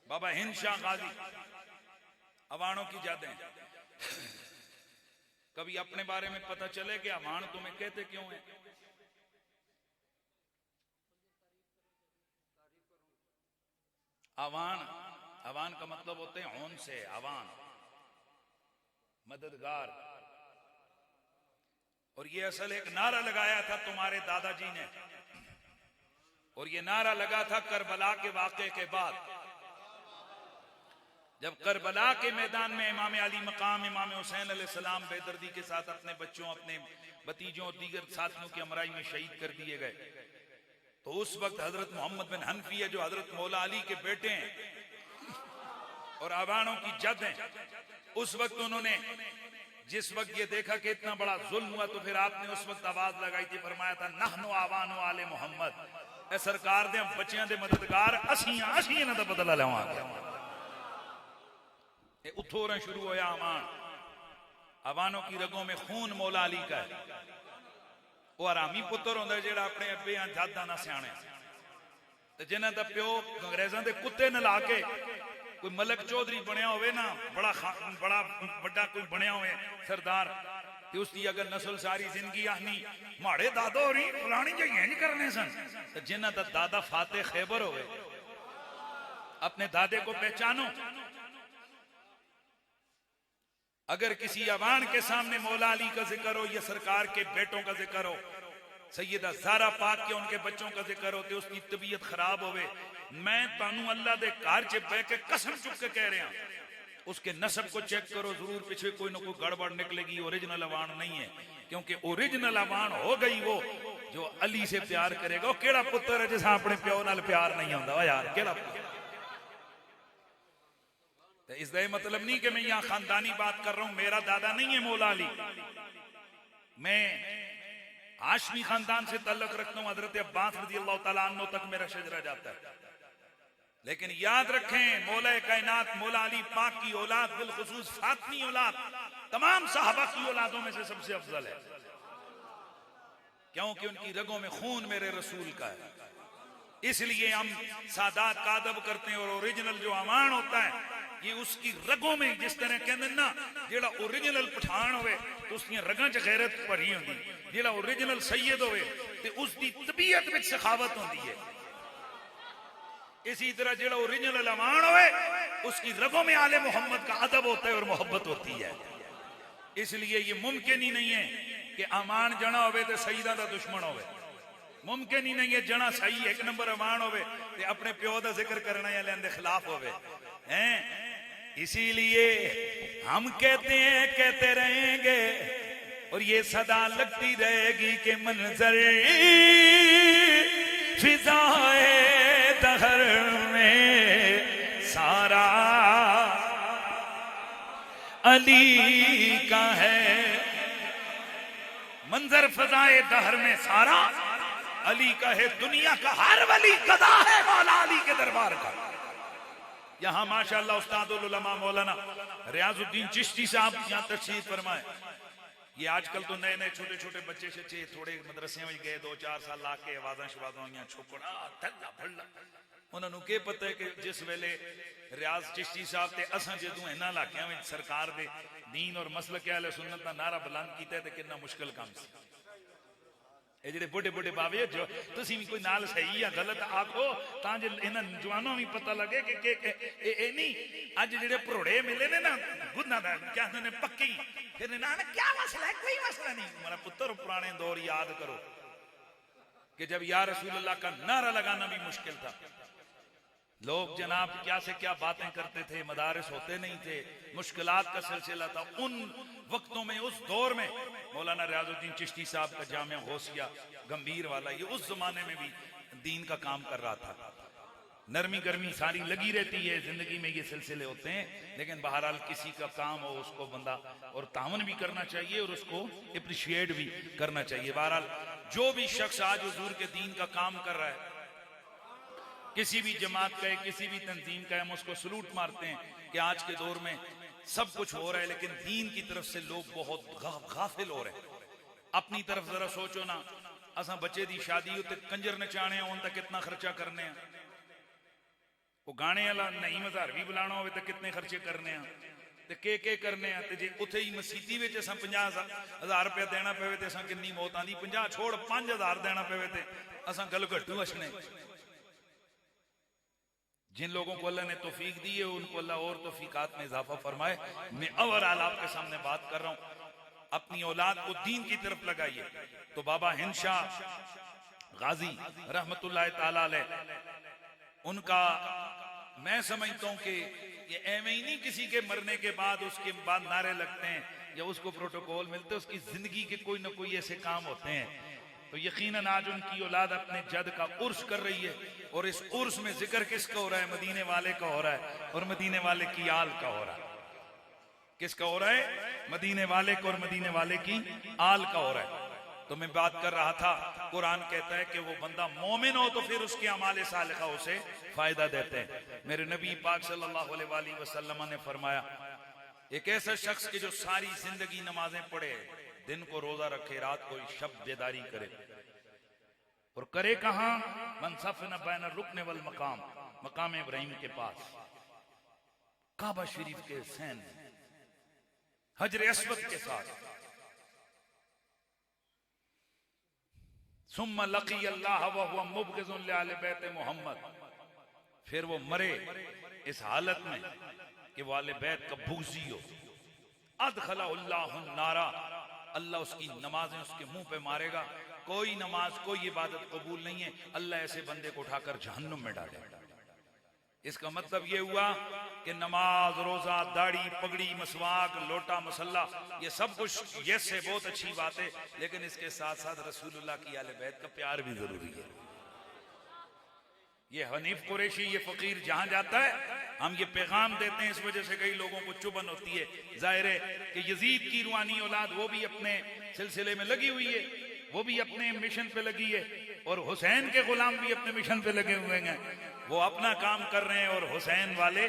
बाबा हिंद शाह गाजी अवानों की जद हैं। कभी अपने बारे में पता चले कि अवान तुम्हें कहते क्यों हैं? अवान, अवान का मतलब होते हैं होन से, अवान मददगार। और ये असल एक नारा लगाया था तुम्हारे दादाजी ने, और ये नारा लगा था करबला के वाक़े के बाद, जब करबला के मैदान में इमाम अली मकाम इमाम हुसैन अलैहिस्सलाम बेदर्दी के साथ अपने बच्चों, अपने भतीजों और दीगर साथियों की हमराही में शहीद कर दिए गए। तो उस वक्त हजरत मोहम्मद बिन हनफिया जो हजरत मौला अली के बेटे हैं और अवानों की जद हैं, उस वक्त उन्होंने जिस वक्त ये देखा कि इतना बड़ा जुल्म हुआ, तो फिर आपने उस वक्त आवाज लगाई थी, फरमाया था नहनु आवानो आले मोहम्मद, ए सरकार दे बच्चियां दे मददगार असियां, असियां इन्हां दा बदला लवांगे। ये उठो रहा शुरू होया अवान। अवानों की रगों में खून मौला अली का है। वो आरामी पुत्र होंदा जेड़ा अपने अब्बे जादा ना सियाणे, ते जिन्हां दा प्यो अंग्रेजां दे कुत्ते नला के कोई मलक चौधरी बनया होवे ना, बड़ा बड़ा कोई बनया होवे सरदार, ते उसकी अगर नस्ल सारी जिंदगी आनी माड़े दादा होरी फलानी जगह नहीं करने सन, तो जिन्हां दा दादा फाते खैबर होवे, अपने दादे को पहचानो। अगर किसी अवान के सामने मौला अली का जिक्र हो या सरकार के बेटों का जिक्र हो, सैयदा ज़हरा पाक के उनके बच्चों का जिक्र हो, तो उसकी तबीयत खराब होवे। मैं तानू अल्लाह दे घर च बह के कसम चुक के कह रहा, उसके नस्ब को चेक करो, जरूर पीछे कोई ना कोई गड़बड़ निकलेगी, ओरिजिनल अवान नहीं है। क्योंकि ओरिजिनल अवान हो गई वो जो अली से प्यार करेगा। वो केड़ा पुत्र है जिस अपने प्यो नाल प्यार नहीं होता यार, केड़ा पुत्र। तो इसका ये मतलब नहीं कि मैं यहां खानदानी बात कर रहा हूं। मेरा दादा नहीं है मौला अली, मैं हाशमी खानदान से ताल्लुक रखता हूं। हजरत अब्बास रज़ी अल्लाह तआला अन्हु तक मेरा शजरा जाता है। लेकिन याद रखें, मौला कायनात मौला अली पाक की औलाद बिलखुसूस फातिमी औलाद तमाम सहाबा की औलादों में से सबसे अफजल है, क्योंकि उनकी रगों में खून मेरे रसूल का है। इसलिए हम सादात का अदब करते हैं। और ओरिजिनल जो अमान होता है ये उसकी रगों में, जिस तरह कहते ना जेड़ा ओरिजिनल पठान होवे तो उसकी रगां च गैरत भरी होंदी, जेड़ा ओरिजिनल सैयद होवे ते उसकी तबीयत में सखावत होती है। इसी तरह जेड़ा ओरिजिनल अमान होवे उसकी रगों में आले मोहम्मद का अदब होता है और मोहब्बत होती है। इसलिए ये मुमकिन ही नहीं है कि अमान जना होवे ते सईदा दा दुश्मन होवे। मुमकिन ही नहीं है जना सही एक नंबर अमान होवे ते अपने प्यो दा जिक्र करना या लेंदे खिलाफ होवे हैं। इसीलिए हम कहते हैं, कहते रहेंगे और ये सदा लगती रहेगी कि मंजर फिजाए दहर में सारा अली का है। मंजर फिजाए दहर में सारा अली का है। दुनिया का हर वली गदा है मौला अली के दरबार का। यहाँ माशाअल्लाह उस्तादुल उलमा मौलाना रियाजुद्दीन चिश्ती साहब यहाँ तशरीफ फरमाए। ये आजकल तो नए नए छोटे छोटे बच्चे शच्चे थोड़े मदरसे में गए 2-4 साल ला के आवाजा शवाजा यहाँ छोकड़ा ठल्ला फल्ला। उन्होंने के पता है कि जिस वेले रियाज चिश्ती साहब ते असां जदों इन्हां इलाकियां में सरकार दे दीन और मसलक अहले सुन्नत दा नारा बुलंद कीता ते कितना मुश्किल काम सी। ये जेडे बुढ़े बुढ़े बाबे जो तुसी भी कोई नाल सही या गलत आखो तां जे इन्हां जवानों भी पता लगे कि ए नहीं अज जेडे भरोड़े मिले ने ना गुना दा क्या ने पक्की फिर ना क्या मसला है, कोई मसला नहीं। मेरा पुत्र पुराने दौर याद करो कि जब या रसूल अल्लाह का नारा लगाना भी मुश्किल था। लोग जनाब क्या से क्या बातें करते थे, मदारिस होते नहीं थे, मुश्किलात का सिलसिला था। उन वक्तों में उस दौर में मौलाना रियाजुद्दीन चिश्ती साहब का जामिया गौसिया गंभीर वाला ये उस जमाने में भी दीन का काम कर रहा था। नरमी गर्मी सारी लगी रहती है, जिंदगी में ये सिलसिले होते हैं। लेकिन बहरहाल किसी का काम हो उसको बंदा और तावन भी करना चाहिए और उसको अप्रिशिएट भी करना चाहिए। बहरहाल जो भी शख्स आज हुजूर के दीन का काम कर रहा है, किसी भी जमात का है, किसी भी तंजीम का है, हम उसको सलूट मारते हैं कि आज के दौर में सब कुछ हो रहा है लेकिन दीन की तरफ से लोग बहुत गाफिल हो रहे हैं। अपनी तरफ जरा सोचो ना, असा बच्चे की शादी उत्ते कंजर नचाने उन तक कितना खर्चा करने हैं। वो गाने वाला नहीं मज़ार भी बुलाना हो तो कितने खर्चे करने हैं ते के करने हैं। ते जे उत्थे ही मसीती विच असां 50,000 रुपया देना पवे ते असां कितनी मौत आंदी। 50 छोड़ 5,000 देना पवे ते असां गल घट्टू हसने। जिन लोगों को अल्लाह ने तौफीक दी है उनको अल्लाह और तौफीकात में इजाफा फरमाए। मैं ओवरऑल आपके सामने बात कर रहा हूं, अपनी औलाद को दीन की तरफ लगाइए। तो बाबा हिंद शाह गाजी रहमतुल्लाह ताला अलैह उनका मैं समझता हूं कि ये एवं ही नहीं किसी के मरने के बाद उसके बाद नारे लगते हैं या उसको प्रोटोकॉल मिलते हैं। उसकी जिंदगी के कोई ना कोई ऐसे काम होते हैं। तो यकीनन आज उनकी औलाद अपने जद का उर्स कर रही है और इस उर्स में जिक्र किसका हो रहा है? मदीने वाले का हो रहा है और मदीने वाले की आल का हो रहा है। किसका हो रहा है? मदीने वाले का और मदीने वाले की आल का हो रहा है। तो मैं बात कर रहा था, कुरान कहता है कि वो बंदा मोमिन हो तो फिर उसके अमाल सालिहा उसे फायदा देते हैं। मेरे नबी पाक सल्लल्लाहु अलैहि वसल्लम ने फरमाया, एक ऐसा शख्स की जो सारी जिंदगी नमाजें पढ़े, दिन को रोजा रखे, रात को शब बेदारी करे और करे कहां? मनसफना बैन रुकने वल मकाम, मकाम इब्राहिम के पास, काबा शरीफ के सैन, हजर अस्वद के साथ। सुम्मा लकी अल्लाह व हुवा मुबग़िज़ुन li आले बैत मोहम्मद, फिर वो मरे इस हालत में कि वो आले बैत का बुग़्ज़ी हो। अदखलहुल्लाहु नारा, अल्लाह उसकी नमाजें उसके मुंह पे मारेगा। कोई नमाज कोई इबादत कबूल नहीं है, अल्लाह ऐसे बंदे को उठाकर जहन्नुम में डाले। इसका मतलब ये हुआ कि नमाज, रोजा, दाढ़ी, पगड़ी, मसवाक, लोटा, मसल्ला, ये सब कुछ ये से बहुत अच्छी बात है, लेकिन इसके साथ साथ रसूलुल्लाह की आले बैत का प्यार भी जरूरी है। ये हनीफ कुरैशी, ये फकीर जहां जाता है हम ये पैगाम देते हैं, इस वजह से कई लोगों को चुभन होती है। जाहिर है कि यजीद की रूहानी औलाद वो भी अपने सिलसिले में लगी हुई है, वो भी अपने मिशन पे लगी है, और हुसैन के गुलाम भी अपने मिशन पे लगे हुए हैं। वो अपना काम कर रहे हैं और हुसैन वाले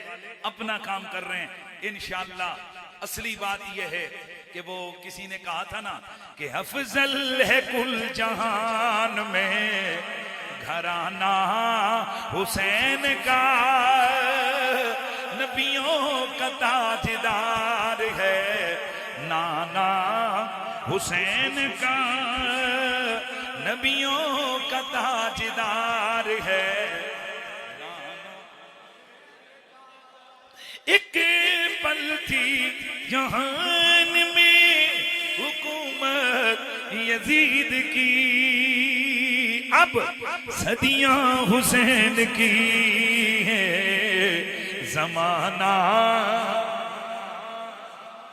अपना काम कर रहे हैं। इंशाअल्लाह असली बात यह है कि वो किसी ने कहा था ना कि अफजल है कुल जहान में घराना हुसैन का, नबियों का ताजदार है नाना हुसैन का, नबियों का ताजदार है। एक पल थी जहान में हुकूमत यजीद की, अब सदियां हुसैन की है जमाना।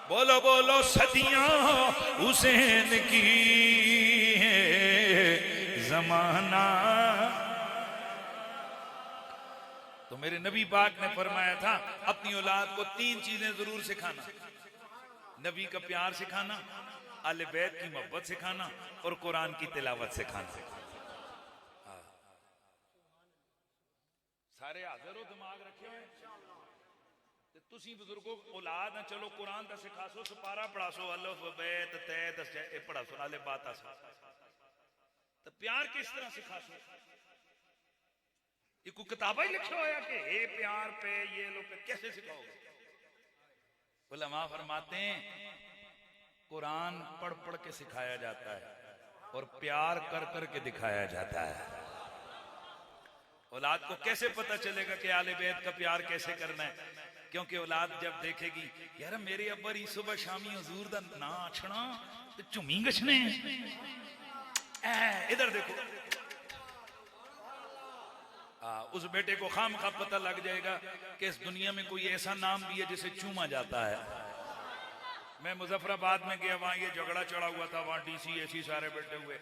बोलो बोलो, सदियां हुसैन की है जमाना। तो मेरे नबी पाक ने फरमाया था अपनी औलाद को 3 चीजें जरूर सिखाना, नबी का प्यार सिखाना, आले बैत की मोहब्बत सिखाना और कुरान की तिलावत सिखाना। सारे हाजिर हो, दिमाग रखे हुए तुसी बुजुर्गों औलाद न, चलो कुरान का सिखासो, सुपारा पढ़ासो, अल्लाह बैत तय पढ़ासो, आले बात आसो, तो प्यार किस तरह सिखासो? ये कोई किताबा ही लिखा होया कि हे प्यार पे ये लोग पे कैसे सिखाओगे? उलमा फरमाते हैं कुरान पढ़ पढ़ के सिखाया जाता है और प्यार कर कर के दिखाया जाता है। औलाद को कैसे पता चलेगा कि आले बैत का प्यार कैसे करना है? क्योंकि औलाद जब देखेगी यार मेरे अब्बर ही सुबह शामी हुजूर दा ना आछना ते झुमी गछने, इधर देखो, उस बेटे को खाम खा पता लग जाएगा कि इस दुनिया में कोई ऐसा नाम भी है जिसे चूमा जाता है। मैं मुजफ्फराबाद में गया, वहां ये झगड़ा चढ़ा हुआ था, वहां डीसी एसी सारे बैठे हुए,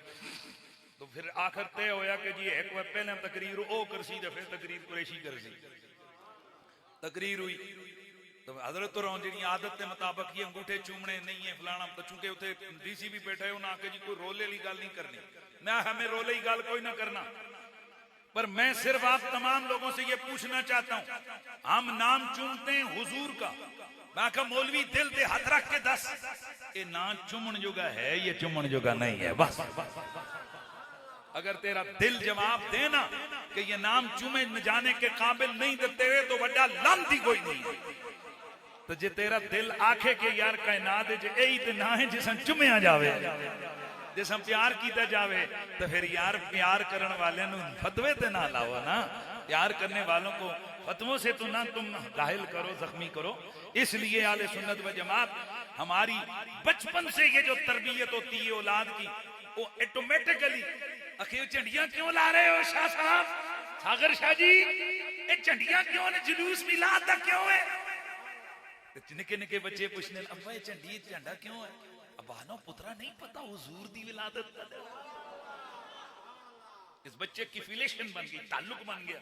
तो फिर आखिर तय होया कि जी एक बार पहले तकरीर ओ करसी, फिर तकरीर कुरैशी करसी। तकरीर हुई तो हजरत तो जी आदत के मुताबिक ये अंगूठे चूमने नहीं है फलाना, तो चूंकि उसे डीसी भी बैठे है, उन्हें आके जी कोई रोले वाली गल नहीं करनी, मैं हमें रोले की गल कोई ना करना, पर मैं सिर्फ आप तमाम लोगों से ये पूछना चाहता हूं, हम नाम चूमते हैं हुजूर का, मैं कहा मौलवी दिल दे हाथ रख के दस ये ना चुमन जोगा है, ये चुमन जोगा नहीं है। बस अगर तेरा दिल जवाब देना कि ये नाम चूमे न जाने के काबिल नहीं देते हुए तो बड़ा लांती कोई नहीं है। तो जे तेरा दिल आखे के यार कायनात यही तो ना है जिस चुमया जावे, जिस प्यार किया जावे, तो फिर यार प्यार करने वाले फतवे ते ना लाओ ना, प्यार करने वालों को फतवों से तो ना तुम घायल करो, जख्मी करो। इसलिए आले सुन्नत व जमात हमारी बचपन से ये जो तरबियत होती है औलाद की, वो ऑटोमेटिकली अखिर झंडियां क्यों ला रहे हो शाह साहब, सागर शाह जी, ये झंडियां क्यों ने, जुलूस मिलाद दा क्यों है? निके निके बच्चे पूछने अब्बा ये झंडी झंडा क्यों है? अबानो पुत्रा नहीं पता हुजूर दी विलादत का। इस बच्चे की फिलेशन बन गई, ताल्लुक बन गया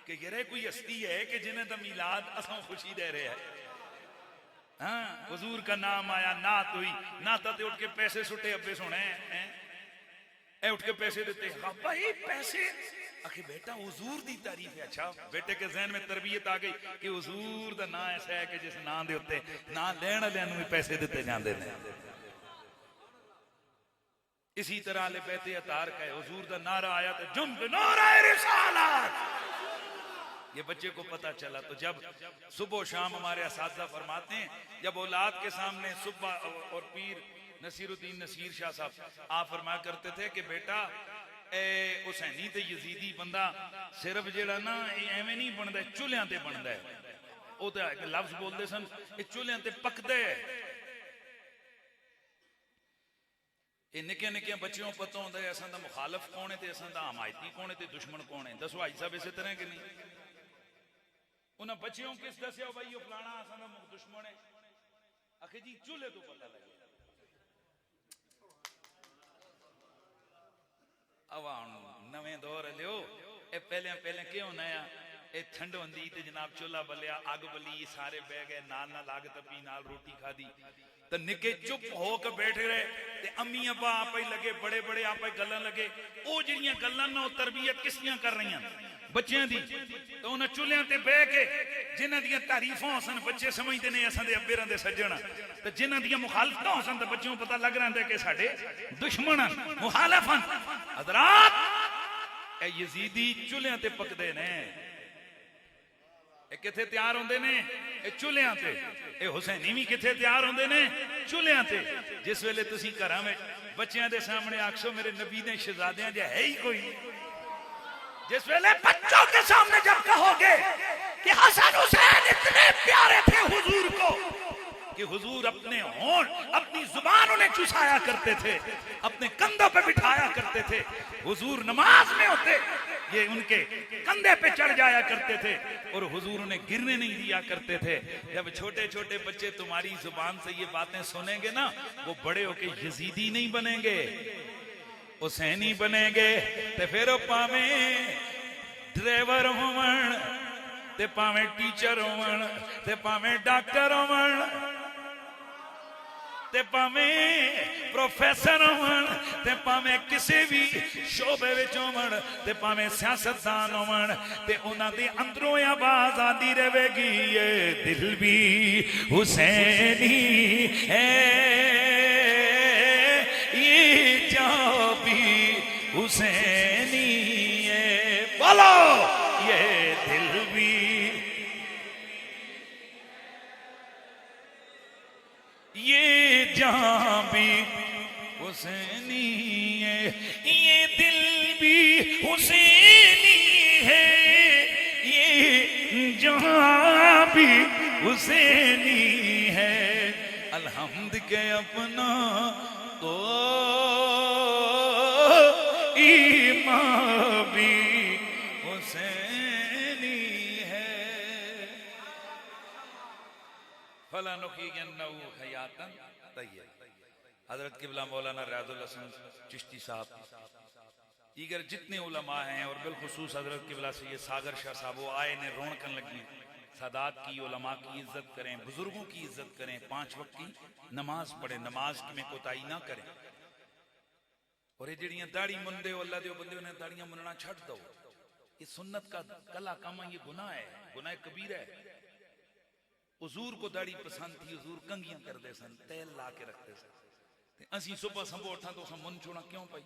कि ये कोई हस्ती है कि जिन्हें तो मिलाद असों खुशी दे रहे हैं। हाँ, हुजूर का नाम आया, नात हुई, नाता ते उठ के पैसे सुटे, अब्बे सुने उठ के पैसे देते, अब्बा ये पैसे, आखिर बेटा हुजूर दी तारीफ है। अच्छा, बेटे के जहन में तरबियत आ गई कि हुजूर दा ना ऐसा है कि जिस ना दे उत्ते ना लेने वाले भी पैसे दिते जाते हैं। इसी तरह ले बैते अतार का हुजूर दा नारा आया तो जुम्ब नाराए रिसालत, ये बच्चे को पता चला। तो जब सुबह शाम हमारे असातिज़ा फरमाते हैं, जब औलाद के सामने सुबह और पीर नसीरुद्दीन नसीर शाह साहब आप फरमाया करते थे कि बेटा हुसैनी ते यजीदी बंदा सिर्फ जेड़ा ना एवें नहीं बनता, चूल्हियां ते बनता है। वो तो एक लफ्ज बोलते सन, ये चूल्हियां ते पकदे है। ये निके निके बच्चों पता होंगे असा दा मुखालफ कौन है, असा दा हमायती कौन है, दुश्मन कौन है। दसो भाई साहब इस तरह कि नहीं? उन्हें बच्चियों किस दसिया भाई यो फलाना असा दा दुश्मन है। आखे जी चूल्हे तो पता लगे। अब नवे दौर लियो ए पहले क्यों नया ए ठंड होंदी ते जनाब चूल्हा बलिया अग बली सारे बह गए नाल अग तपी नाल रोटी खादी तो निके चुप होकर बैठ रहे ते अम्मी अब्बा आप ही लगे बड़े बड़े आप ही गल्लां लगे ओ जिहड़ियां गल्लां ना तरबियत किसदियां कर रही बच्चों दी तो उन्हें चूल्हियां ते बह के जिन्हां दियां तारीफां हसन बच्चे समझते ने असां दे अब्बेरां दे सज्जण ते जिन्हां दियां मुखालफतां हसन ते बच्चों पता लग रहा है कि साडे दुश्मन मुखालिफन हजरात ए यजीदी चूल्हियां ते पकदे ने किथे तैयार होंदे ने चूल्हियां ते ए हुसैनी भी किथे तैयार होंदे ने चूल्हियां ते जिस वेले तुसी घरां में बच्चों के सामने आखो मेरे नबी ने शहजादियां जे है ही कोई जिस वेले बच्चों के सामने जब कहोगे कि हसन हुसैन इतने प्यारे थे हुजूर को कि हुजूर अपने होंठ अपनी जुबान उन्हें चुसाया करते थे अपने कंधों पे बिठाया करते थे हुजूर नमाज में होते ये उनके कंधे पे चढ़ जाया करते थे और हुजूर उन्हें गिरने नहीं दिया करते थे। जब छोटे छोटे बच्चे तुम्हारी जुबान से ये बातें सुनेंगे ना वो बड़े होके यजीदी नहीं बनेंगे हुसैनी बनेंगे। ते फिर पावे ड्राइवर होवन ते पावे टीचर होवन ते पावे डॉक्टर होवन ते पावे प्रोफेसर होवन ते पावे किसी भी शोबे विच होवन ते पावे सियासतदान होवन ते उन्हां दे अंदरों आवाज आती रहेगी ये दिल भी हुसैनी है ये जान भी हुसैनी है। बोलो ये दिल भी ये जहां भी हुसैनी है ये दिल भी हुसैनी है ये जहां भी हुसैनी है। अलहम्द के अपना तो ईमान भी हुसैनी है। हजरत किबला मौलाना रियाजुल हसन चिश्ती साहब दीगर जितने उलमा हैं और बिलखुसूस हजरत किबला से ये सागर शाह साहब वो आए ने रौनकन लगी सादात की उलमा की इज्जत करें बुजुर्गों की इज्जत करें 5 वक्त की नमाज पढ़े नमाज में कोताही ना करें और ये जड़ियां दाढ़ी मुंदे अल्लाह दे बंदे ने दाढ़ियां मुनना छड़ दो ये सुन्नत का कला काम ये गुनाह है गुनाह कबीरा है। हुजूर को दाढ़ी पसंद थी हुजूर कंघियां करते सन तेल ला के रखते सन असी सुबह संभो उठा तो मुन छोड़ा क्यों पाई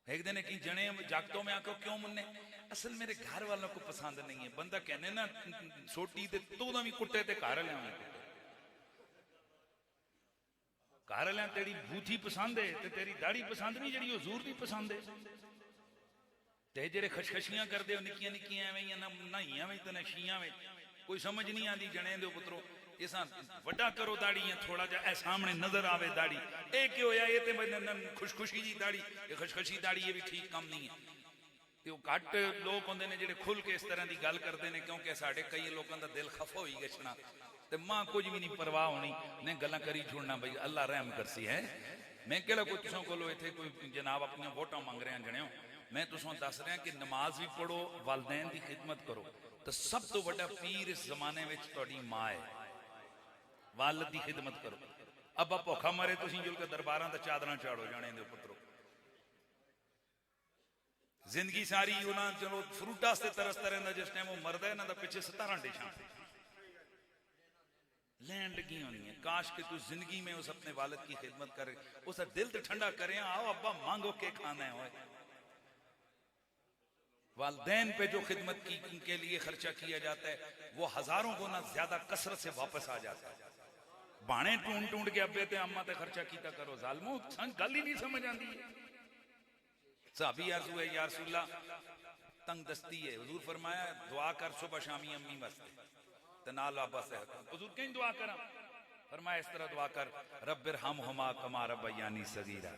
एक दिन की जने जागतों में आको क्यों मुन्ने असल मेरे घर वालों को पसंद नहीं है बंदा कहने ना छोटी ते तो भी कुट्टे ते घर लिया घर लिया तेरी बूथी पसंद है ते तेरी दाढ़ी पसंद नहीं जी हुजूर की पसंद है ते जेरे खशखशियां करते हो निक्कियां निक्कियां एवं नहाइया में ते नशियां में कोई समझ नहीं आती जने दो पुत्रो इसा वड्डा करो दाढ़ी थोड़ा जा सामने नजर आवे दाढ़ी ए क्यों होया ये ते खुशखुशी जी दाढ़ी ये खशखशी दाढ़ी ये भी ठीक काम नहीं है। ते वो घट लोग होंदे ने जेड़े खुल के इस तरह की गल करते हैं क्योंकि साडे कई लोगों का दिल खफा हो गया ते मां कुछ भी नहीं परवाह होनी ने गल्लां करी छोड़ना भाई अल्लाह रहम करसी है। मैं कहला कोई तुसों कोलो इत्थे कोई जनाब अपनी वोटां मंग रहे हैं जणियो मैं तुसों दस रहा कि नमाज भी पढ़ो वालदैन की खिदमत करो तो सब तो बड़ा पीर इस जमाने में तुहाडी मां है वालद की खिदमत करो। अब भुखा मरे तुसीं जुल के दरबारां ते चादरां चाड़ो जाने दे पुत्रो जिंदगी सारी उन्हां चलो फ्रूटा से तरसता रहंदा जिस टाइम वो मरदा है इन्हां दा पिछे 17 डिशां लैन लगी होनी है। काश कि तू जिंदगी में उस अपने वालिद की खिदमत करे उसका दिल तो ठंडा करे आओ अब्बा मांगो के खाना है वालदैन पे जो खिदमत की के लिए खर्चा किया जाता है वो हजारों गुना ज्यादा कसरत से वापस आ जाता है। बाणे ढूंढ ढूंढ के अब्बे ते अम्मा ते खर्चा कीता करो जालमो गल ही नहीं समझ आती है। साहबी अर्ज़ हुए या रसूलल्लाह तंग दस्ती है हुजूर फरमाया दुआ कर सुबह शामी अम्मी वास्ते ते नाल अब्बा से हुजूर कहीं दुआ करा फरमाया इस तरह दुआ कर रब्बिरहमहुमा कमा रब्बयानी सगीरा